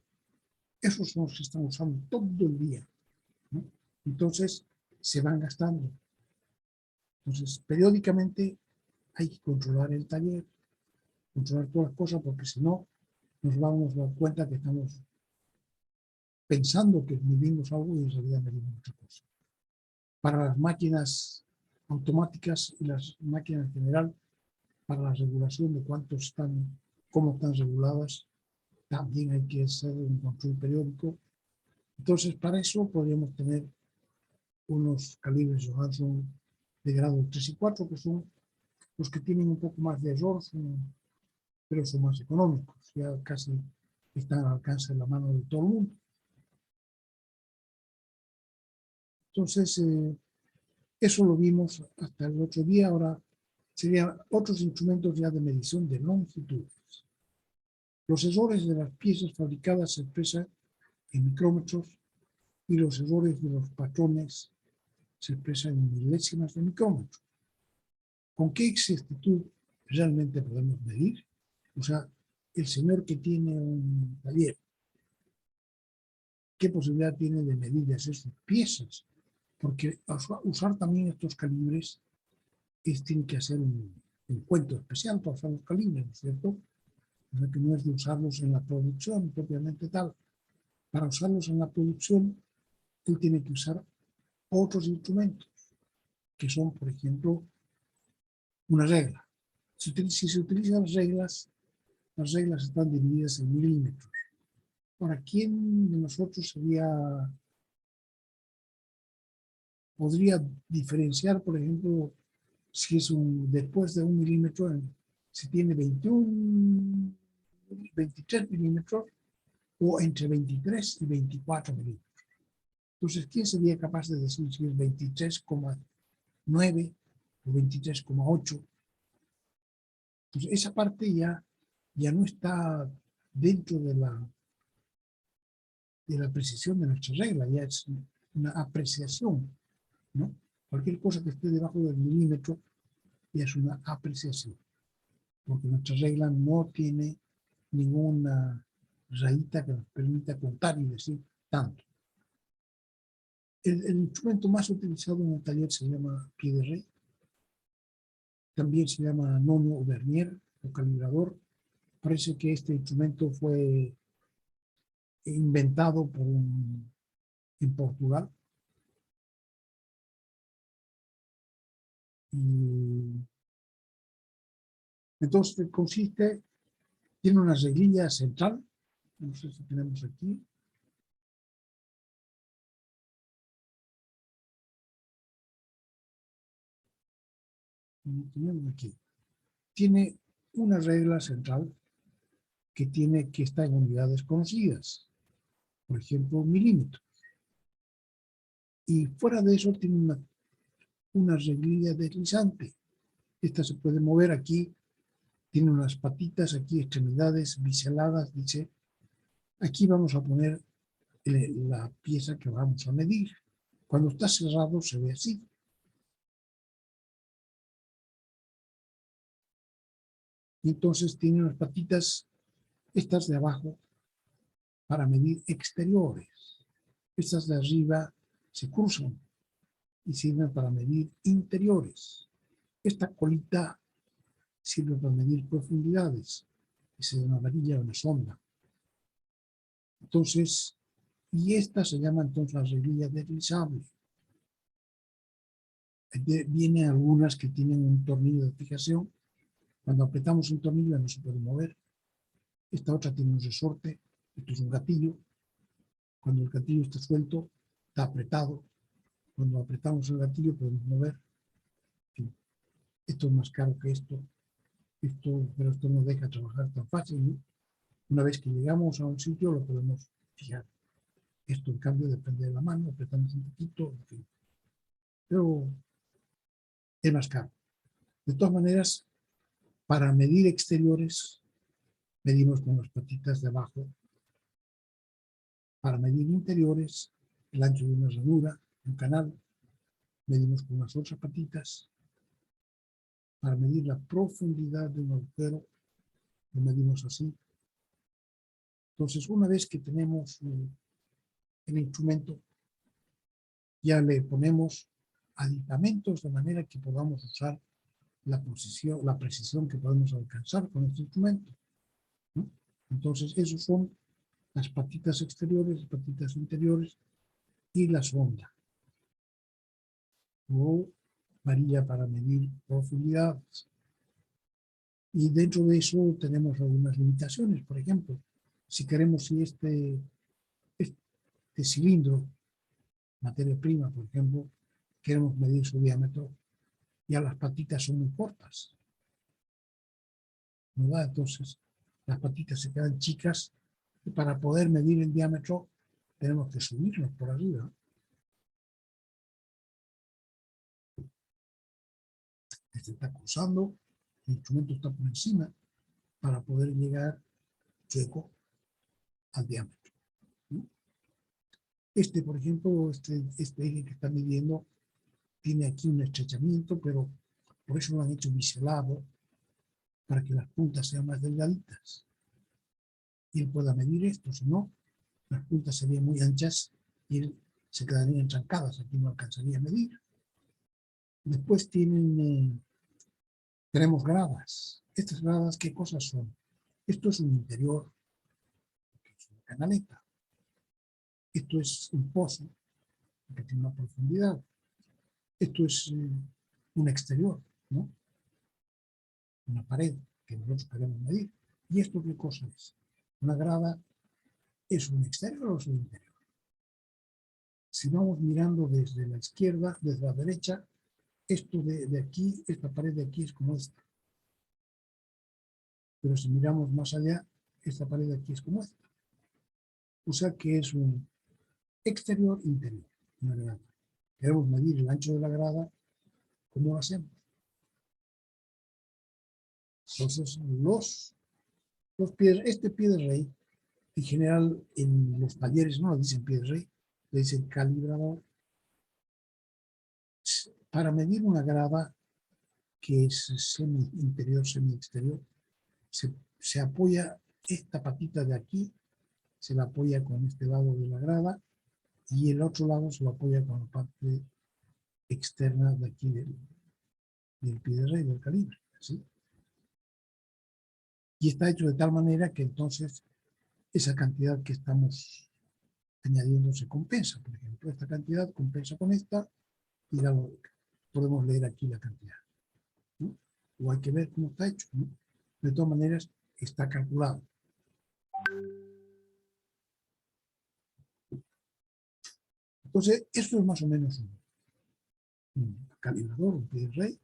esos son los que están usando todo el día, ¿no? Entonces, se van gastando. Entonces, periódicamente hay que controlar el taller, controlar todas las cosas, porque si no, nos vamos a dar cuenta que estamos pensando que medimos algo y en realidad medimos otra cosa. Para las máquinas automáticas y las máquinas en general, para la regulación de cuántos están, cómo están reguladas, también hay que hacer un control periódico. Entonces, para eso podríamos tener unos calibres Johansson de grado 3 y 4, que son los que tienen un poco más de error, pero son más económicos, ya casi están al alcance de la mano de todo el mundo. Entonces, eso lo vimos hasta el otro día. Ahora serían otros instrumentos ya de medición de longitudes. Los errores de las piezas fabricadas se expresan en micrómetros y los errores de los patrones se expresan en milésimas de micrómetro. ¿Con qué exactitud realmente podemos medir? O sea, el señor que tiene un taller, ¿qué posibilidad tiene de medir, de hacer sus piezas? Porque usar también estos calibres tiene que hacer un cuento especial para usar los calibres, ¿no es cierto? O sea, que no es de usarlos en la producción propiamente tal. Para usarlos en la producción, él tiene que usar otros instrumentos, que son, por ejemplo, una regla. Si se utilizan las reglas están divididas en milímetros. Ahora, ¿quién de nosotros podría diferenciar, por ejemplo, si es después de 1 milímetro, si tiene 21, 23 milímetros o entre 23 y 24 milímetros? Entonces, ¿quién sería capaz de decir si es 23,9 o 23,8? Entonces, esa parte ya no está dentro de la precisión de nuestra regla, ya es una apreciación, ¿no? Cualquier cosa que esté debajo del milímetro ya es una apreciación, porque nuestra regla no tiene ninguna rayita que nos permita contar y decir tanto. El instrumento más utilizado en el taller se llama pie de rey. también se llama nono o vernier o calibrador. Parece que este instrumento fue inventado en Portugal. Y entonces consiste, tiene una reglilla central, no sé si tenemos aquí. Tenemos aquí. Tiene una regla central que está en unidades conocidas, por ejemplo, milímetros. Y fuera de eso tiene una reglilla deslizante. Esta se puede mover aquí, tiene unas patitas aquí, extremidades biseladas, dice. Aquí vamos a poner la pieza que vamos a medir. Cuando está cerrado se ve así. Y entonces tiene unas patitas, estas de abajo, para medir exteriores. Estas de arriba se cruzan y sirven para medir interiores. Esta colita sirve para medir profundidades. Es una varilla o una sonda. Entonces, y esta se llama entonces la reglilla deslizable. Vienen algunas que tienen un tornillo de fijación. Cuando apretamos un tornillo no se puede mover. Esta otra tiene un resorte. Esto es un gatillo. Cuando el gatillo está suelto, está apretado. Cuando apretamos el gatillo podemos mover. Esto es más caro que esto. Pero esto no deja trabajar tan fácil, ¿no? Una vez que llegamos a un sitio lo podemos fijar. Esto en cambio depende de la mano, apretamos un poquito, en fin. Pero es más caro. De todas maneras, para medir exteriores, medimos con las patitas de abajo. Para medir interiores, el ancho de una ranura, un canal, medimos con las otras patitas. Para medir la profundidad de un agujero, lo medimos así. Entonces, una vez que tenemos el instrumento, ya le ponemos aditamentos de manera que podamos usar la precisión que podemos alcanzar con este instrumento, ¿no? Entonces, esos son las patitas exteriores, las patitas interiores y la sonda o varilla para medir profundidades. Y dentro de eso tenemos algunas limitaciones. Por ejemplo, si queremos si este cilindro, materia prima, por ejemplo, queremos medir su diámetro, ya las patitas son muy cortas, ¿verdad? Entonces, las patitas se quedan chicas y para poder medir el diámetro tenemos que subirnos por arriba. Este está cruzando, el instrumento está por encima para poder llegar chueco al diámetro, ¿no? Este, por ejemplo, este eje que está midiendo tiene aquí un estrechamiento, pero por eso lo han hecho biselado, para que las puntas sean más delgaditas. Y él pueda medir esto, si no, las puntas serían muy anchas y él se quedarían trancadas, aquí no alcanzaría a medir. Después tenemos gradas. Estas gradas, ¿qué cosas son? Esto es un interior, es una canaleta. Esto es un pozo, que tiene una profundidad. Esto es un exterior, ¿no? Una pared que nosotros queremos medir. ¿Y esto qué cosa es? Una grada es un exterior o es un interior. Si vamos mirando desde la izquierda, desde la derecha, esto de aquí, esta pared de aquí es como esta. Pero si miramos más allá, esta pared de aquí es como esta. O sea que es un exterior-interior, una grada. Queremos medir el ancho de la grada, ¿cómo lo hacemos? Entonces, este pie de rey, en general en los talleres no lo dicen pie de rey, le dicen calibrador. Para medir una grada que es semi-interior, semi-exterior, se apoya esta patita de aquí, se la apoya con este lado de la grada y el otro lado se lo apoya con la parte externa de aquí del pie de rey, del calibre, ¿sí? Y está hecho de tal manera que entonces esa cantidad que estamos añadiendo se compensa. Por ejemplo, esta cantidad compensa con esta y podemos leer aquí la cantidad, ¿no? O hay que ver cómo está hecho, ¿no? De todas maneras, está calculado. Entonces, esto es más o menos un calibrador, un pie de rey.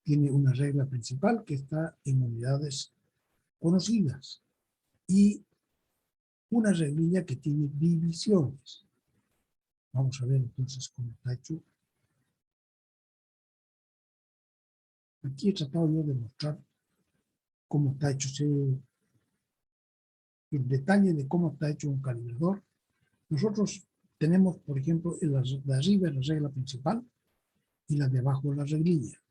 Tiene una regla principal que está en unidades conocidas y una reglilla que tiene divisiones. Vamos a ver entonces cómo está hecho. Aquí he tratado yo de mostrar cómo está hecho el detalle de cómo está hecho un calibrador. Nosotros tenemos, por ejemplo, la de arriba es la regla principal y la de abajo es la reglilla.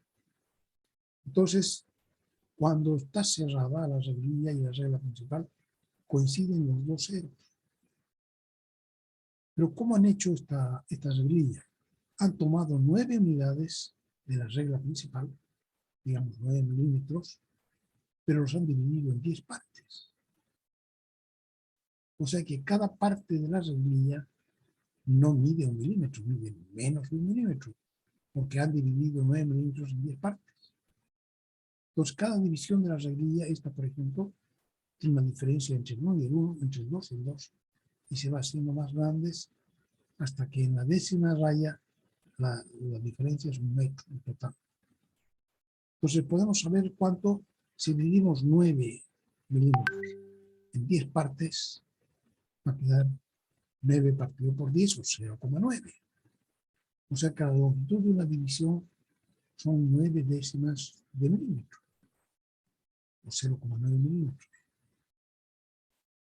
Entonces, cuando está cerrada la reglilla y la regla principal, coinciden los dos ceros. Pero ¿cómo han hecho esta reglilla? Han tomado 9 unidades de la regla principal, digamos 9 milímetros, pero los han dividido en 10 partes. O sea que cada parte de la reglilla no mide 1 milímetro, mide menos de 1 milímetro, porque han dividido 9 milímetros en 10 partes. Entonces, cada división de la reglilla, esta por ejemplo, tiene una diferencia entre el 1 y el 1, entre el 2 y el 2, y se va haciendo más grandes hasta que en la 10ª raya la diferencia es 1 metro en total. Entonces podemos saber cuánto, si dividimos 9 milímetros en 10 partes, va a quedar 9 partido por 10 o 0,9. O sea que la longitud de una división son 9 décimas de milímetro, o 0,9 milímetros.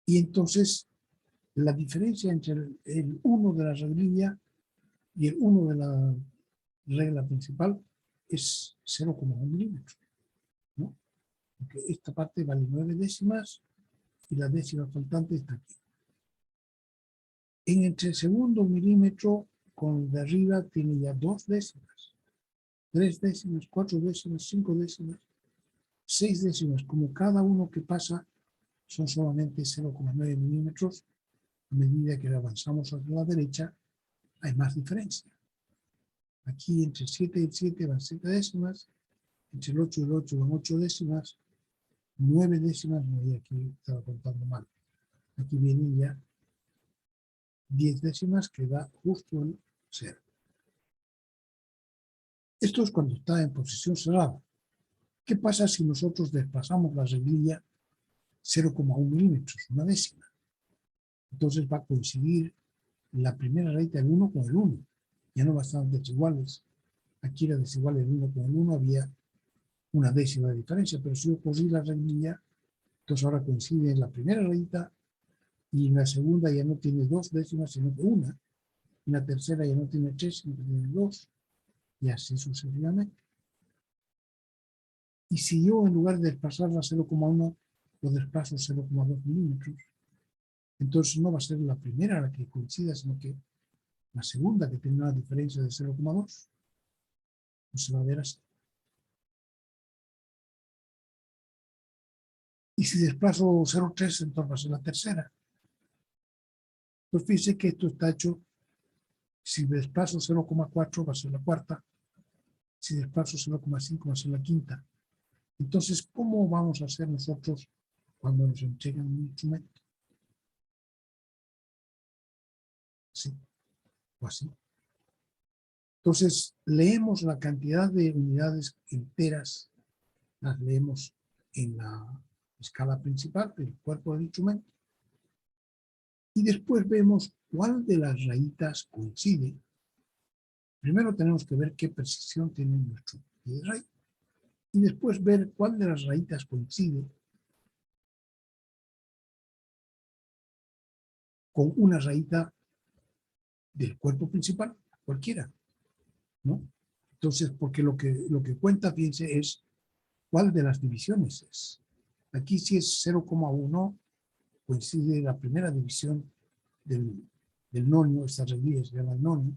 Y entonces la diferencia entre el 1 de la reglilla y el 1 de la regla principal es 0,1 milímetros, ¿no? Porque esta parte vale 9 décimas y la décima faltante está aquí. En entre segundo milímetro con el de arriba tiene ya 2 décimas, 3 décimas, 4 décimas, 5 décimas, 6 décimas, como cada uno que pasa son solamente 0,9 milímetros. A medida que avanzamos hacia la derecha hay más diferencia. Aquí entre 7 y el 7 van 7 décimas, entre el 8 y el 8 van 8 décimas, 9 décimas, no, y aquí estaba contando mal. Aquí vienen ya 10 décimas que da justo el 0. Esto es cuando está en posición cerrada. ¿Qué pasa si nosotros desplazamos la reglilla 0,1 milímetros, una décima? Entonces va a coincidir la primera raíz del 1 con el 1. Ya no va a estar desiguales. Aquí era desigual el 1 con el 1, había una décima de diferencia, pero si yo corrí la reglilla, entonces ahora coincide en la primera rayita y en la segunda ya no tiene 2 décimas, sino que 1. En la tercera ya no tiene 3, sino que tiene 2. Y así sucesivamente. Y si yo en lugar de desplazarla 0,1 lo desplazo 0,2 milímetros, entonces no va a ser la primera la que coincida, sino que la segunda que tiene una diferencia de 0,2. Pues se va a ver así. Y si desplazo 0,3, entonces va a ser la tercera. Pues fíjense que esto está hecho, si desplazo 0,4 va a ser la cuarta, si desplazo 0,5 va a ser la quinta. Entonces, ¿cómo vamos a hacer nosotros cuando nos entregan un instrumento? Así, o así. Entonces, leemos la cantidad de unidades enteras, las leemos en la escala principal, el cuerpo del instrumento, y después vemos cuál de las rayitas coincide. Primero tenemos que ver qué precisión tiene nuestro pie de rey, y después ver cuál de las rayitas coincide con una rayita del cuerpo principal, cualquiera, ¿no? Entonces, porque lo que cuenta, fíjense, es cuál de las divisiones es. Aquí si es 0,1, coincide la primera división del nonio, esta reglilla se llama el nonio.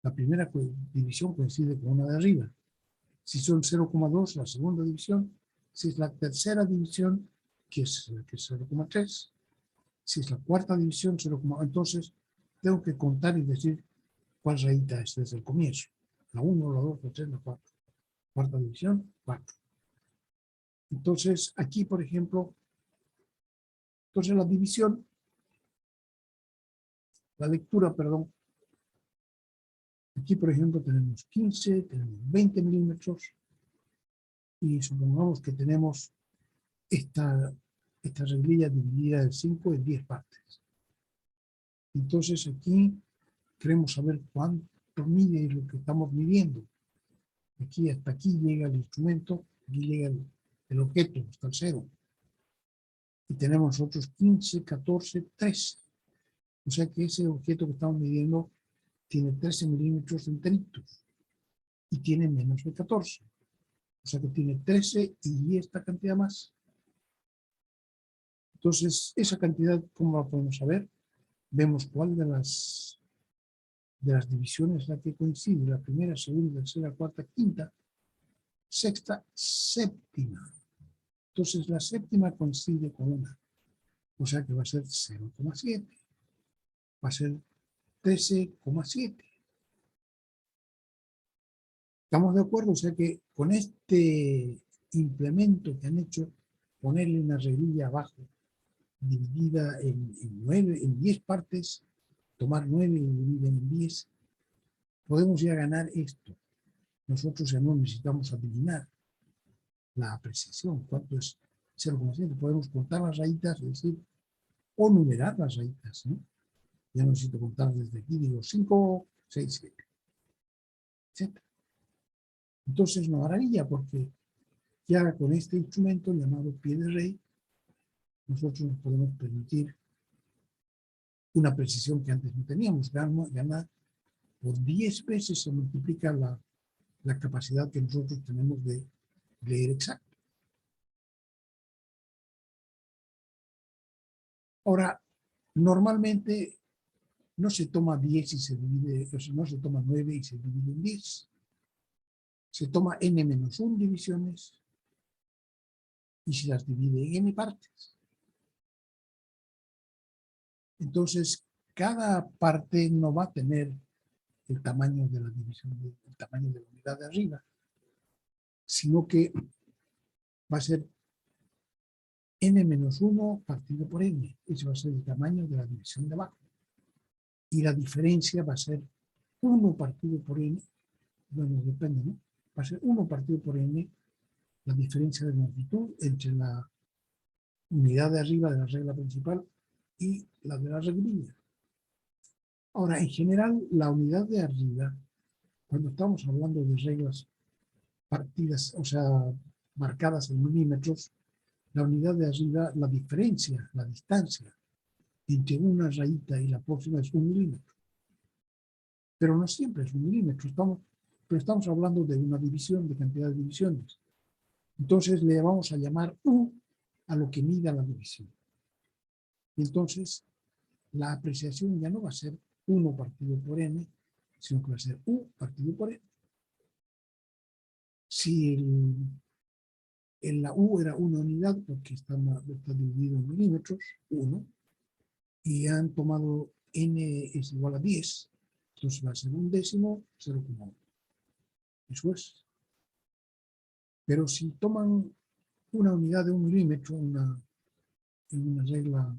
La primera división coincide con una de arriba. Si son 0,2, la segunda división. Si es la tercera división, que es 0,3. Si es la cuarta división, 0,1. Entonces, tengo que contar y decir cuál rayita es desde el comienzo. La 1, la 2, la 3, la 4. Cuarta división, 4. Entonces, aquí, por ejemplo, entonces la división, la lectura, perdón. Aquí, por ejemplo, tenemos 15, tenemos 20 milímetros y supongamos que tenemos esta reglilla dividida en 5 en 10 partes. Entonces, aquí queremos saber cuánto mide lo que estamos midiendo. Aquí hasta aquí llega el instrumento, aquí llega el objeto, hasta el 0. Y tenemos otros 15, 14, 13. O sea que ese objeto que estamos midiendo tiene 13 milímetros enteritos y tiene menos de 14. O sea que tiene 13 y esta cantidad más. Entonces, esa cantidad, ¿cómo la podemos saber? Vemos cuál de las divisiones es la que coincide. La primera, segunda, tercera, cuarta, quinta, sexta, séptima. Entonces, la séptima coincide con una. O sea que va a ser 0,7. Va a ser 13,7. ¿Estamos de acuerdo? O sea que con este implemento que han hecho, ponerle una reglilla abajo, dividida en 10 partes, tomar 9 y dividir en 10, podemos ya ganar esto. Nosotros ya no necesitamos adivinar la precisión, cuánto es 0,7. Podemos contar las rayitas, es decir, o numerar las rayitas, ¿no? Ya no necesito contar desde aquí, digo 5, 6, 7, etc. Entonces, una maravilla, porque ya con este instrumento llamado pie de rey, nosotros nos podemos permitir una precisión que antes no teníamos. Gana por 10 veces se multiplica la capacidad que nosotros tenemos de leer exacto. Ahora, normalmente no se toma 10 y se divide, o sea, no se toma 9 y se divide en 10. Se toma n-1 divisiones y se las divide en n partes. Entonces, cada parte no va a tener el tamaño de la división, el tamaño de la unidad de arriba, sino que va a ser n-1 partido por n. Ese va a ser el tamaño de la división de abajo. Y la diferencia va a ser 1 partido por n. Bueno, depende, ¿no? Va a ser 1 partido por n, la diferencia de longitud entre la unidad de arriba de la regla principal y la de la reglilla. Ahora, en general, la unidad de arriba, cuando estamos hablando de reglas partidas, o sea, marcadas en milímetros, la unidad de arriba, la diferencia, la distancia entre una rayita y la próxima es 1 milímetro. Pero no siempre es 1 milímetro, pero estamos hablando de una división, de cantidad de divisiones. Entonces le vamos a llamar U a lo que mida la división. Y entonces la apreciación ya no va a ser 1 partido por n, sino que va a ser U partido por n. Si la U era una unidad, porque está dividido en milímetros, 1, y han tomado n es igual a 10, entonces va a ser 1/10, 0,1. Eso es. Pero si toman una unidad de 1 milímetro, en una regla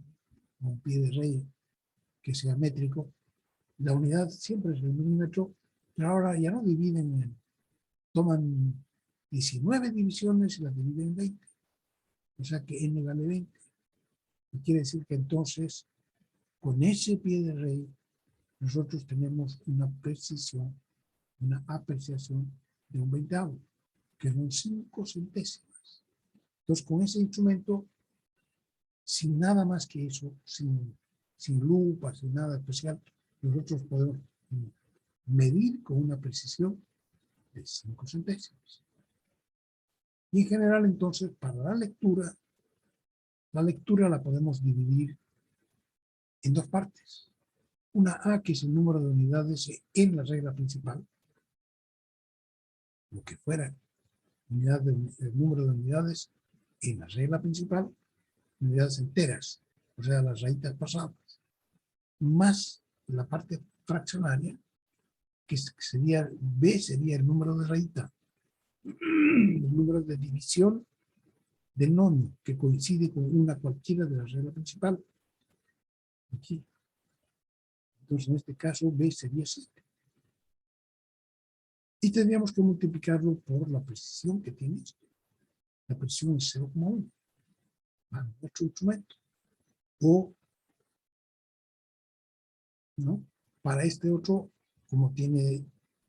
o un pie de rey que sea métrico, la unidad siempre es el milímetro, pero ahora ya no dividen, toman 19 divisiones y las dividen en 20. O sea que n vale 20. Y quiere decir que entonces, con ese pie de rey, nosotros tenemos una precisión, una apreciación de 1/20, que son 5 centésimas. Entonces, con ese instrumento, sin nada más que eso, sin lupa, sin nada especial, nosotros podemos medir con una precisión de 5 centésimas. Y en general, entonces, para la lectura la podemos dividir en 2 partes. Una A, que es el número de unidades en la regla principal, lo que fuera el número de unidades en la regla principal, unidades enteras, o sea, las raíces pasadas, más la parte fraccionaria, que sería B, sería el número de raíz, el número de división del nonio, que coincide con una cualquiera de las reglas principal. Aquí. Entonces, en este caso, B sería 7. Y tendríamos que multiplicarlo por la precisión que tiene esto. La precisión es 0,1. Vale, otro instrumento. O, ¿no? Para este otro, como tiene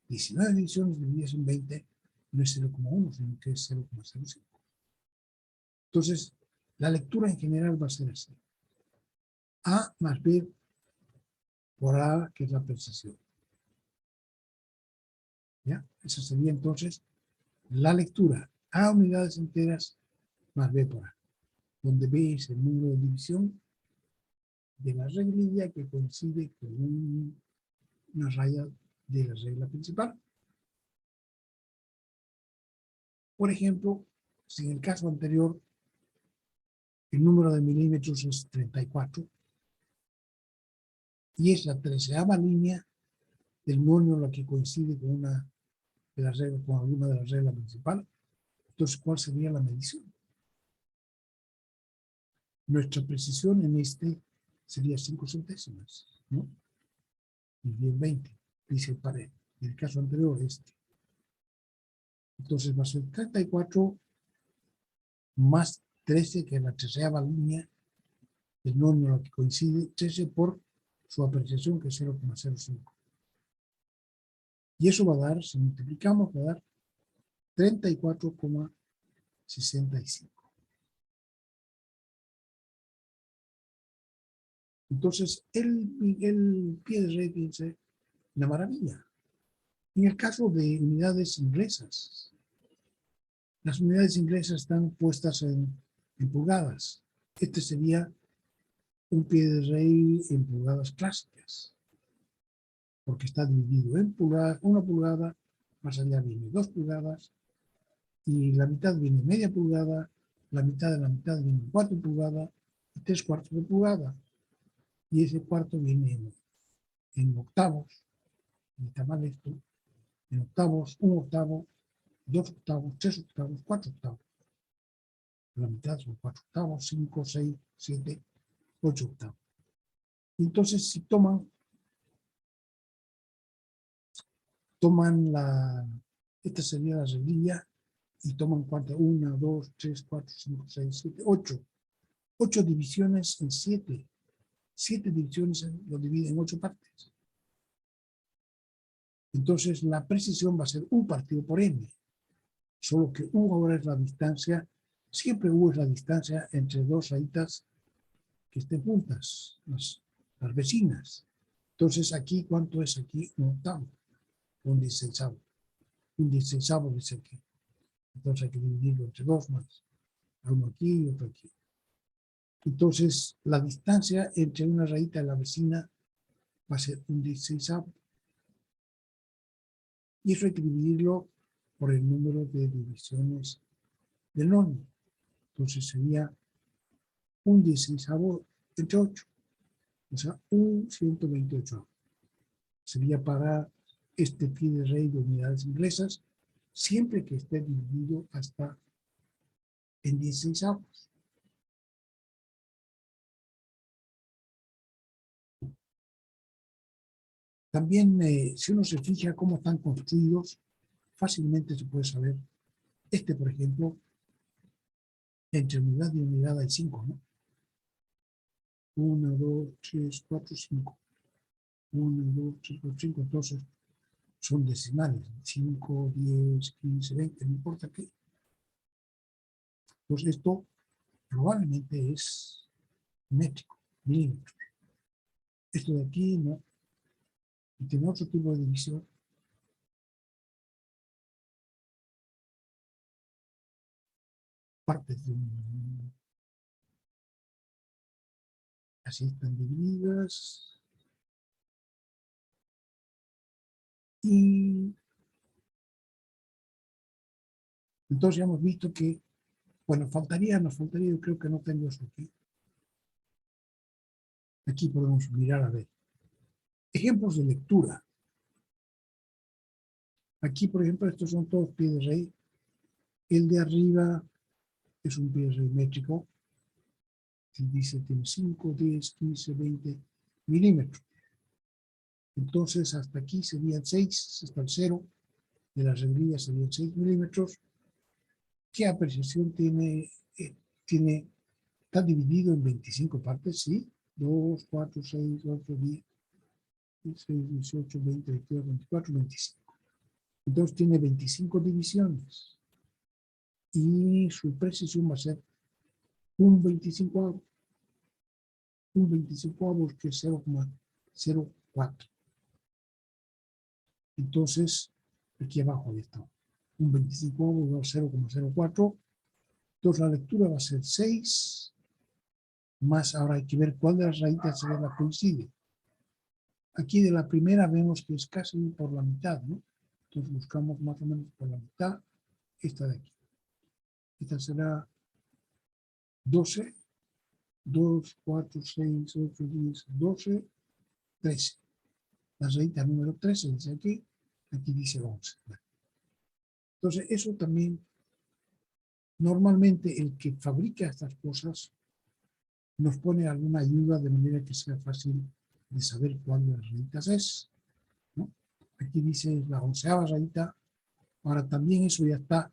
19 divisiones divididas en 20, no es 0,1, sino que es 0,05. Entonces, la lectura en general va a ser así. A más B por A, que es la precisión. ¿Ya? Esa sería entonces la lectura. A unidades enteras más B por A, donde B es el número de división de la reglilla que coincide con una raya de la regla principal. Por ejemplo, si en el caso anterior el número de milímetros es 34 y es la 13ª línea del nonio la que coincide con una de las reglas, con alguna de las reglas principales, entonces ¿cuál sería la medición? Nuestra precisión en este sería 5 centésimas, ¿no? Y bien 20, dice el pared. En el caso anterior, este. Entonces va a ser 34 más 13, que es la 13ª línea del nonio la que coincide, 13 por su apreciación, que es 0,05. Y eso va a dar, si multiplicamos, va a dar 34,65. Entonces, el pie de red, fíjense, una maravilla. En el caso de unidades inglesas, las unidades inglesas están puestas en pulgadas. Este sería un pie de rey en pulgadas clásicas, porque está dividido en pulgadas, 1 pulgada, más allá viene 2 pulgadas, y la mitad viene media pulgada, la mitad de la mitad viene 4 pulgadas, y 3/4 de pulgada. Y ese cuarto viene en octavos, y está mal esto, en octavos, 1 octavo, 2 octavos, 3 octavos, 4 octavos. La mitad son 4 octavos, 5, 6, 7, 8 octavos. Entonces, si toman esta sería la reglilla, y toman cuántas, 1, 2, 3, 4, 5, 6, 7, 8. 8 divisiones en 7. 7 divisiones lo dividen en 8 partes. Entonces, la precisión va a ser U partido por N. Solo que U ahora es la distancia, siempre U es la distancia entre dos rayitas que estén juntas, las vecinas. Entonces, aquí, ¿cuánto es aquí? Un octavo, un 16avo. Un 16avo dice aquí. Entonces hay que dividirlo entre 2 más. Uno aquí y otro aquí. Entonces, la distancia entre una rayita y la vecina va a ser un 16avo. Y eso hay que dividirlo por el número de divisiones del nonio. Entonces sería un 16avo entre 8. O sea, un 128avo. Sería para este pie de rey de unidades inglesas, siempre que esté dividido hasta en 16avos. También, si uno se fija cómo están construidos, fácilmente se puede saber. Este, por ejemplo, entre unidad y unidad hay 5, ¿no? 1, 2, 3, 4, 5. 1, 2, 3, 4, 5. Entonces, son decimales. 5, 10, 15, 20, no importa qué. Pues esto probablemente es métrico, milímetros. Esto de aquí no. Y tiene otro tipo de división. Partes de así están divididas. Y Entonces ya hemos visto que, bueno, nos faltaría, yo creo que no tengo eso aquí. Aquí podemos mirar a ver. Ejemplos de lectura. Aquí, por ejemplo, estos son todos pies de rey. El de arriba es un pie de rey métrico. Él dice tiene 5, 10, 15, 20 milímetros. Entonces, hasta aquí serían 6, hasta el 0 de la reglilla serían 6 milímetros. ¿Qué apreciación tiene? Está dividido en 25 partes, ¿sí? 2, 4, 6, 8, 10, 16, 18, 20, 22, 24, 25. Entonces tiene 25 divisiones. Y su precisión va a ser un 25avo. Un 25avo que es 0,04. Entonces, aquí abajo ahí está. Un 25avo va a 0,04. Entonces la lectura va a ser 6, más ahora hay que ver cuál de las raíces se la coincide. Aquí de la primera vemos que es casi por la mitad, ¿no? Entonces buscamos más o menos por la mitad esta de aquí. Esta será 12, 2, 4, 6, 8, 10, 12, 13. La raíz número 13 dice aquí dice 11. Entonces eso también, normalmente el que fabrica estas cosas nos pone alguna ayuda de manera que sea fácil de saber cuál de las rayitas es, ¿no? Aquí dice la 11ª rayita. Ahora también eso ya está,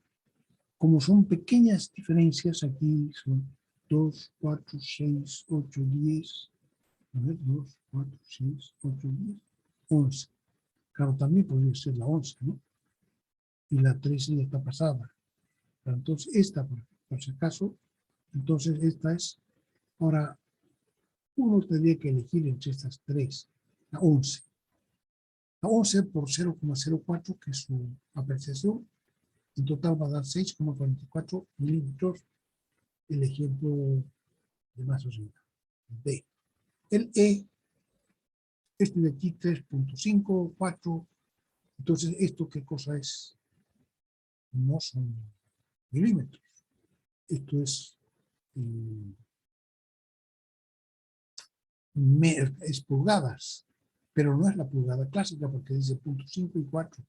como son pequeñas diferencias, aquí son 2, 4, 6, 8, 10, a ver, 2, 4, 6, 8, 10, 11. Claro, también podría ser la 11, ¿no? Y la 13 ya está pasada. Pero entonces esta, por si acaso, entonces esta es, ahora uno tendría que elegir entre estas tres, la 11. La 11 por 0,04, que es su apreciación, en total va a dar 6,44 milímetros, el ejemplo de más arriba. B. El E, este de aquí 3,5, 4, entonces ¿esto qué cosa es? No son milímetros, esto es, es pulgadas, pero no es la pulgada clásica porque dice 0,5 y 4.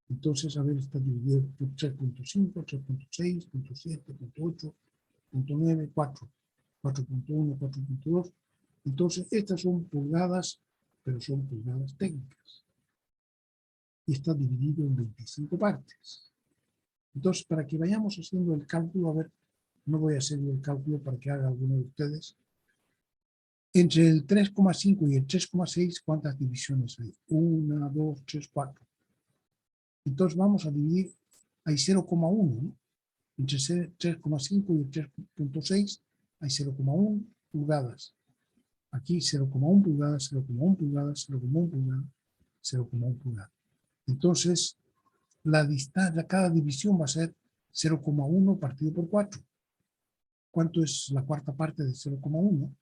Entonces, a ver, está dividido por 3,5, 3,6, 0,7, 0,8, 0,9, 4, 4,1, 4,2. Entonces, estas son pulgadas, pero son pulgadas técnicas. Y está dividido en 25 partes. Entonces, para que vayamos haciendo el cálculo, a ver, no voy a hacer el cálculo para que haga alguno de ustedes. Entre el 3,5 y el 3,6, ¿cuántas divisiones hay? 1, 2, 3, 4. Entonces vamos a dividir, hay 0,1, ¿no? Entre 3,5 y 3,6 hay 0,1 pulgadas. Aquí 0,1 pulgadas, 0,1 pulgadas, 0,1 pulgadas, 0,1 pulgadas. Entonces, la distancia, cada división va a ser 0,1 partido por 4. ¿Cuánto es la cuarta parte de 0,1?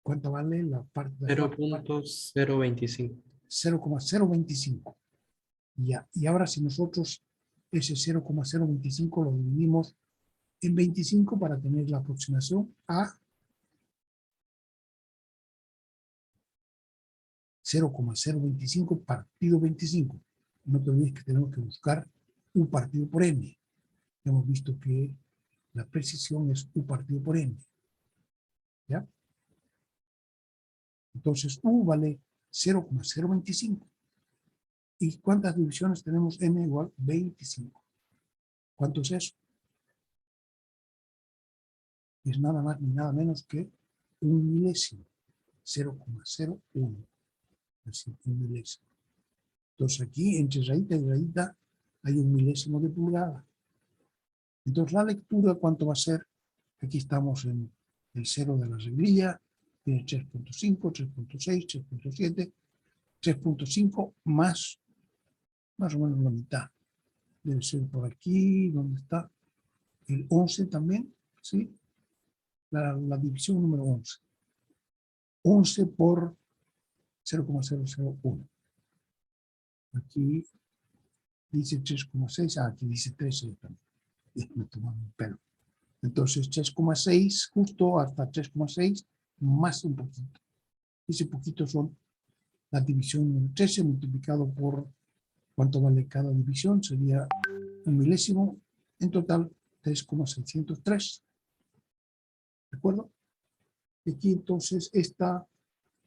¿Cuánto vale la parte de 0.025. 0,025. Ya. Y ahora si nosotros ese 0,025 lo dividimos en 25 para tener la aproximación a 0,025 partido 25. No te olvides que tenemos que buscar U partido por N. Hemos visto que la precisión es U partido por N. ¿Ya? Entonces U vale 0,025. ¿Y cuántas divisiones tenemos? N igual 25. ¿Cuánto es eso? Es nada más ni nada menos que un milésimo. 0,01. Es decir, un milésimo. Entonces aquí, entre rayita y rayita, hay un milésimo de pulgada. Entonces la lectura, ¿cuánto va a ser? Aquí estamos en el 0 de la reglilla, tiene 3,5, 3,6, 3,7, 3,5 más o menos la mitad. Debe ser por aquí, ¿dónde está? El 11 también, ¿sí? La división número 11. 11 por 0,001. Aquí dice 3,6, aquí dice 3 también. Me toman un pelo. Entonces 3,6 justo hasta 3,6 más un poquito. Ese poquito son la división número 13 multiplicado por cuánto vale cada división, sería un milésimo, en total 3,603. ¿De acuerdo? Aquí entonces estas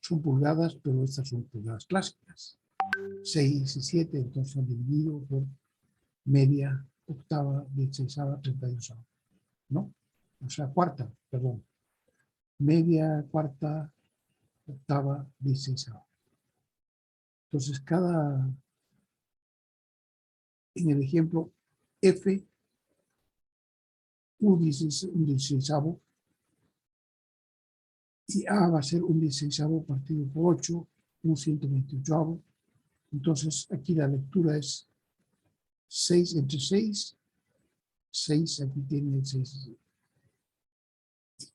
son pulgadas, pero estas son pulgadas clásicas. 6 y 7, entonces son dividido por media octava, 16ava, 32ava, ¿no? O sea, cuarta, perdón. Media, cuarta, octava, 16ava. Entonces, en el ejemplo, F, un 16avo, y A va a ser un 16avo partido por 8, un 128avo. Entonces, aquí la lectura es 6 entre 6, 6, aquí tiene 6 y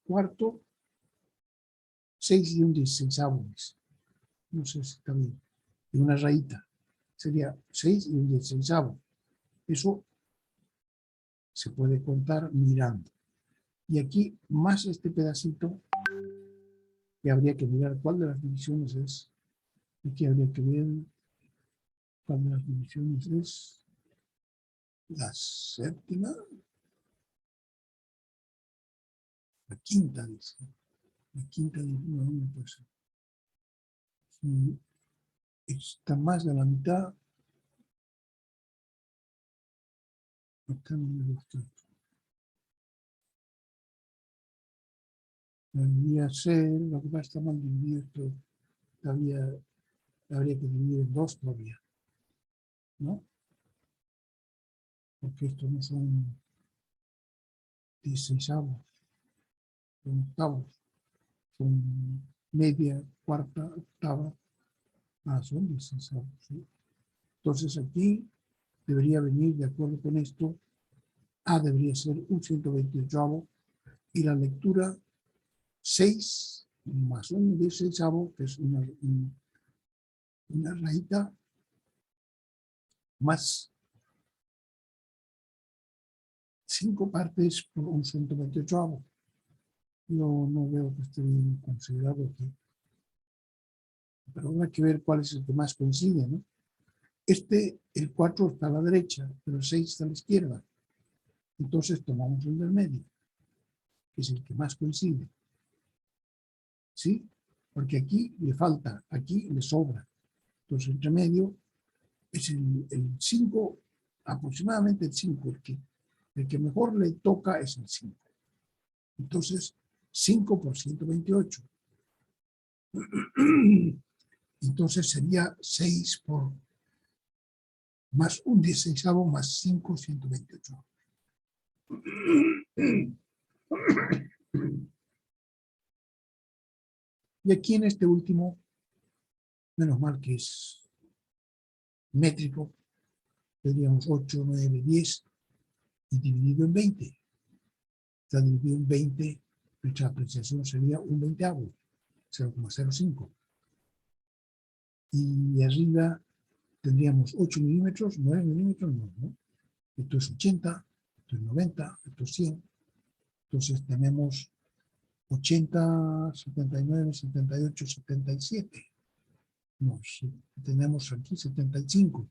cuarto, 6 y un 16avo. No sé si está bien. Y una rayita. Sería 6 y un 16avo. Eso se puede contar mirando. Y aquí, más este pedacito, que habría que mirar cuál de las divisiones es. Aquí habría que ver cuál de las divisiones es la séptima. La quinta, dice. La quinta división, no puede ser. Si está más de la mitad, acá no me gusta. Debería ser, lo que pasa está mal dividido, esto todavía habría que dividir en dos todavía, ¿no? Porque estos no son 16avos, son octavos, son media, cuarta, octava, son 16avos, ¿sí? Entonces aquí debería venir, de acuerdo con esto, A debería ser un 128avo y la lectura 6 más un 16avo, que es una rayita, más 5 partes por un 128avo. No veo que esté bien considerado aquí. Pero habrá que ver cuál es el que más coincide, ¿no? El 4 está a la derecha, pero el 6 está a la izquierda. Entonces tomamos el del medio, que es el que más coincide. ¿Sí? Porque aquí le falta, aquí le sobra. Entonces, entre medio es el 5, aproximadamente el 5, el que mejor le toca es el 5. Entonces, 5 por 128. Entonces sería 6 por más un 16avo más 5, 128. Y aquí en este último, menos mal que es métrico, tendríamos 8, 9, 10 y dividido en 20. Está dividido en 20, nuestra apreciación sería un 20avo, 0,05. Y arriba tendríamos 8 milímetros, 9 milímetros, no. Esto es 80, esto es 90, esto es 100. Entonces tenemos 80, 79, 78, 77. No, tenemos aquí 75,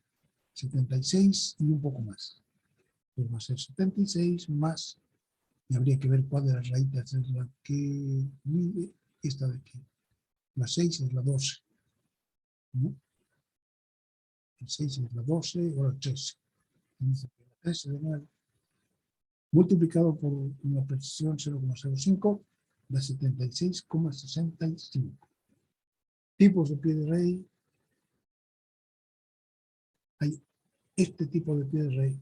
76 y un poco más. Pues va a ser 76 más, y habría que ver cuál de las raíces es la que mide esta de aquí. La 6 es la 12. ¿No? El 6 es la 12, o la 13. Dice que la 13 de nuevo, multiplicado por una precisión 0,05, da 76,65. Tipos de pie de rey. Hay este tipo de pie de rey.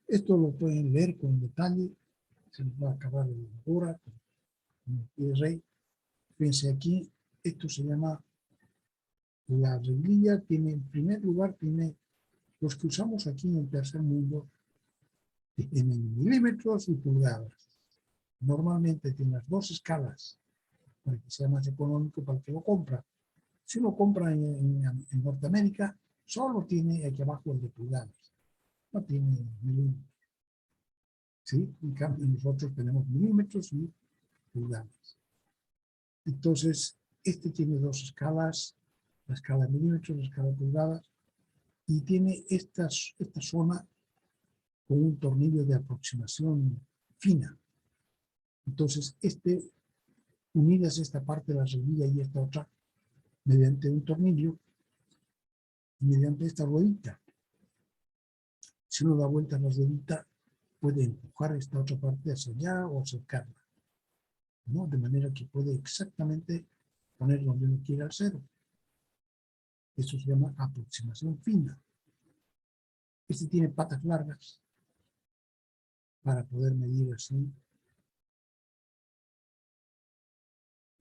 Esto lo pueden leer con detalle. Se les va a acabar la hora con el pie de rey. Fíjense aquí, esto se llama la reglilla. Tiene, en primer lugar, tiene los que usamos aquí en el tercer mundo, en milímetros y pulgadas. Normalmente tiene las dos escalas para que sea más económico para el que lo compra. Si lo compra en Norteamérica, solo tiene aquí abajo el de pulgadas. no tiene milímetros. ¿Sí? En cambio, nosotros tenemos milímetros y pulgadas. Entonces, este tiene dos escalas, la escala de milímetros, la escala de pulgadas, y tiene esta zona con un tornillo de aproximación fina. Entonces, unidas esta parte de la rejilla y esta otra, mediante un tornillo, mediante esta ruedita. Si uno da vuelta a la ruedita, puede empujar esta otra parte hacia allá o acercarla, ¿no? De manera que puede exactamente poner donde uno quiera el cero. Esto se llama aproximación fina. Este tiene patas largas para poder medir así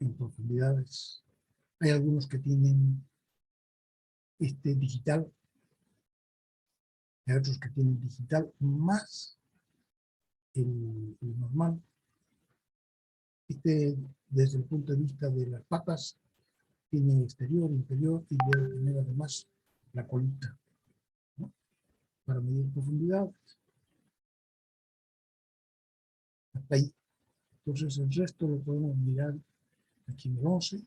en profundidades. Hay algunos que tienen digital, hay otros que tienen digital más el normal. Desde el punto de vista de las patas, tiene exterior, interior y debe tener además la colita, ¿no? Para medir profundidad. Hasta ahí. Entonces el resto lo podemos mirar aquí en el 11.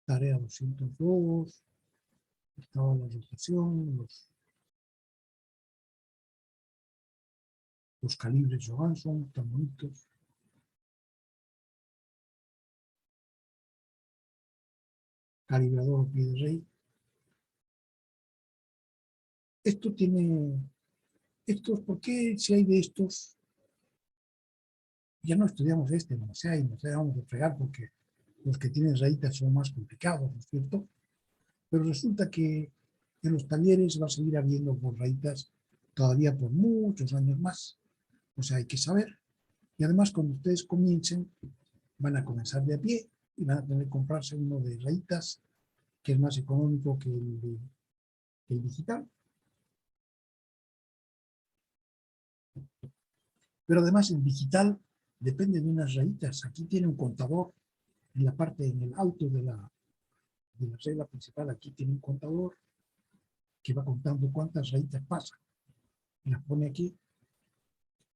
Tarea 202. Estaba la rotación, los calibres Johansson, tan bonitos. Calibrador pie de rey. ¿Por qué si hay de estos? Ya no estudiamos no sé, vamos a fregar porque los que tienen rayitas son más complicados, ¿no es cierto? Pero resulta que en los talleres va a seguir habiendo rayitas todavía por muchos años más. O sea, hay que saber. Y además, cuando ustedes comiencen, van a comenzar de a pie y van a tener que comprarse uno de rayitas que es más económico que el digital. Pero además el digital depende de unas rayitas. Aquí tiene un contador en la parte, en el alto de la regla principal. Aquí tiene un contador que va contando cuántas rayitas pasan. Y las pone aquí.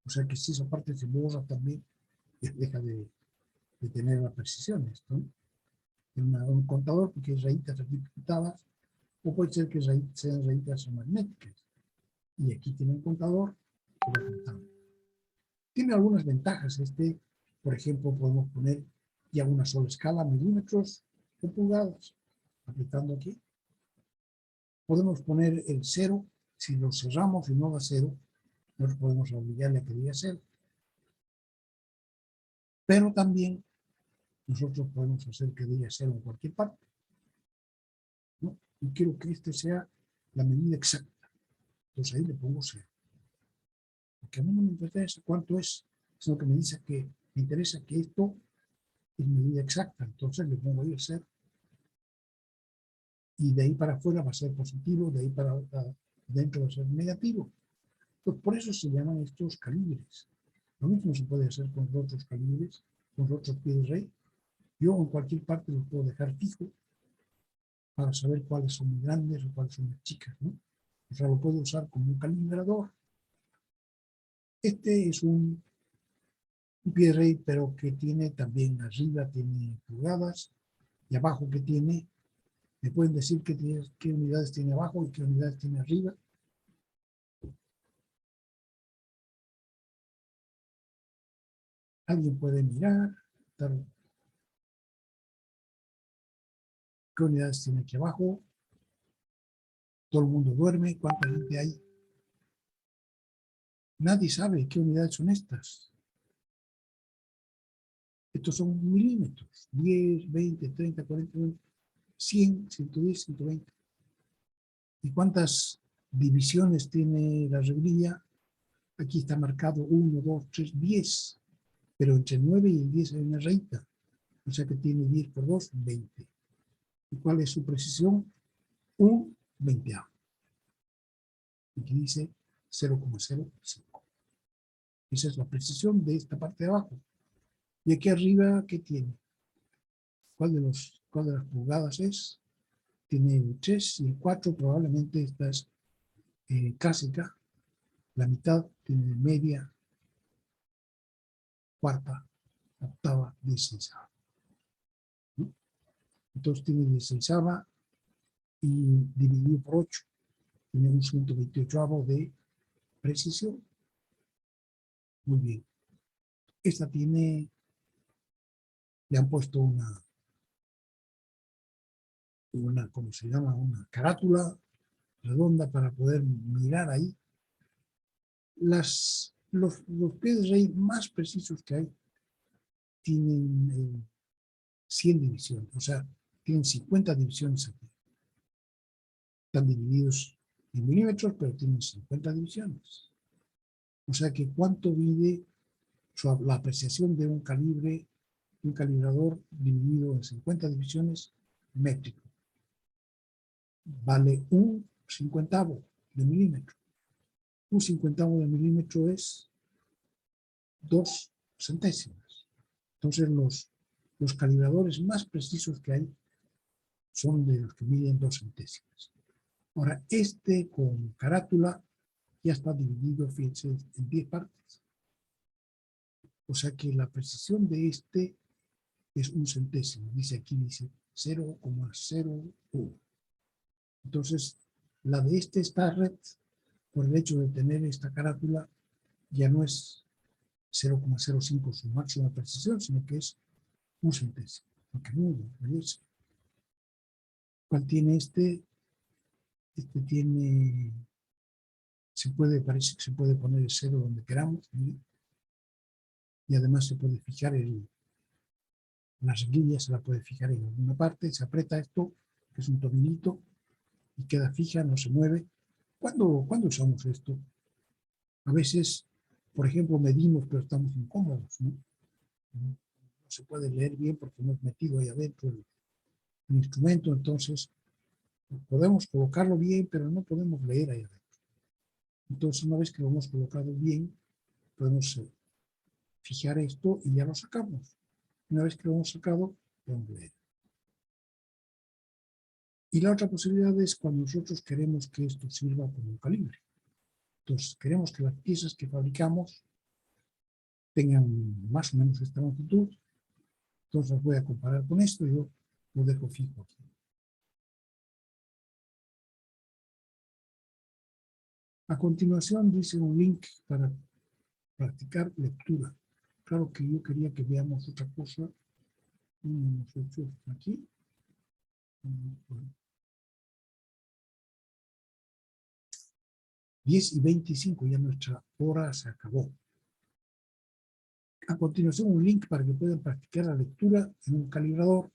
O sea que si esa parte se borra también, deja de tener la precisión. Esto, ¿no? Un contador, porque hay rayitas aquí pintadas, o puede ser que sean rayitas magnéticas. Y aquí tiene un contador que va contando. Tiene algunas ventajas. Por ejemplo, podemos poner ya una sola escala, milímetros o pulgadas. Apretando aquí. Podemos poner el 0. Si lo cerramos y no da 0, nos podemos obligarle a que diga 0. Pero también nosotros podemos hacer que diga 0 en cualquier parte, ¿no? Y quiero que sea la medida exacta. Entonces ahí le pongo 0. Porque a mí no me interesa cuánto es, sino que me interesa que esto es medida exacta. Entonces le pongo ahí el 0. Y de ahí para afuera va a ser positivo, de ahí para adentro va a ser negativo. Pues por eso se llaman estos calibres. Lo mismo se puede hacer con los otros calibres, con los otros pies de rey. Yo en cualquier parte los puedo dejar fijo para saber cuáles son muy grandes o cuáles son muy chicas, ¿no? O sea, lo puedo usar como un calibrador. Este es un pie de rey, pero que tiene también arriba, tiene pulgadas, y abajo que tiene, ¿me pueden decir qué unidades tiene abajo y qué unidades tiene arriba? Alguien puede mirar, qué unidades tiene aquí abajo. Todo el mundo duerme, ¿cuánta gente hay? Nadie sabe qué unidades son estas. Estos son milímetros, 10, 20, 30, 40, 100, 110, 120. ¿Y cuántas divisiones tiene la reglilla? Aquí está marcado 1, 2, 3, 10. Pero entre el 9 y el 10 hay una rayita. O sea que tiene 10 por 2, 20. ¿Y cuál es su precisión? Un 20avo. Aquí dice 0,05. Esa es la precisión de esta parte de abajo. Y aquí arriba, ¿qué tiene? ¿Cuál de las pulgadas es? Tiene el 3 y el 4, probablemente esta es clásica, la mitad tiene media, cuarta, octava, dieciseisava, ¿no? Entonces tiene dieciseisava y dividido por 8, tiene un 128avo de precisión. Muy bien. Esta tiene, le han puesto una, ¿cómo se llama? Una carátula redonda para poder mirar ahí. Los pies de rey más precisos que hay tienen 100 divisiones, o sea, tienen 50 divisiones aquí. Están divididos en milímetros, pero tienen 50 divisiones. O sea que cuánto mide la apreciación de un calibre, un calibrador dividido en 50 divisiones métrico. Vale un cincuentavo de milímetro. Un cincuentavo de milímetro es 2 centésimas. Entonces los calibradores más precisos que hay son de los que miden 2 centésimas. Ahora, este con carátula ya está dividido, fíjense, en 10 partes. O sea que la precisión de este es un centésimo. Dice aquí, dice 0,01. Entonces, la de este Starrett, por el hecho de tener esta carátula, ya no es 0,05 su máxima precisión, sino que es un centésimo. Porque muy bien, ¿cuál tiene este? Este tiene, parece que se puede poner el 0 donde queramos, ¿sí? Y además se puede fijar las rejillas, se la puede fijar en alguna parte, se aprieta esto, que es un tornillito, y queda fija, no se mueve. ¿Cuándo usamos esto? A veces, por ejemplo, medimos, pero estamos incómodos, ¿no? No se puede leer bien porque hemos metido ahí adentro el instrumento, entonces podemos colocarlo bien, pero no podemos leer ahí adentro. Entonces, una vez que lo hemos colocado bien, podemos fijar esto y ya lo sacamos. Una vez que lo hemos sacado, podemos leer. Y la otra posibilidad es cuando nosotros queremos que esto sirva como un calibre. Entonces, queremos que las piezas que fabricamos tengan más o menos esta longitud. Entonces, las voy a comparar con esto y yo lo dejo fijo aquí. A continuación dice un link para practicar lectura. Claro que yo quería que veamos otra cosa. Nosotros aquí. 10:25, ya nuestra hora se acabó. A continuación un link para que puedan practicar la lectura en un calibrador.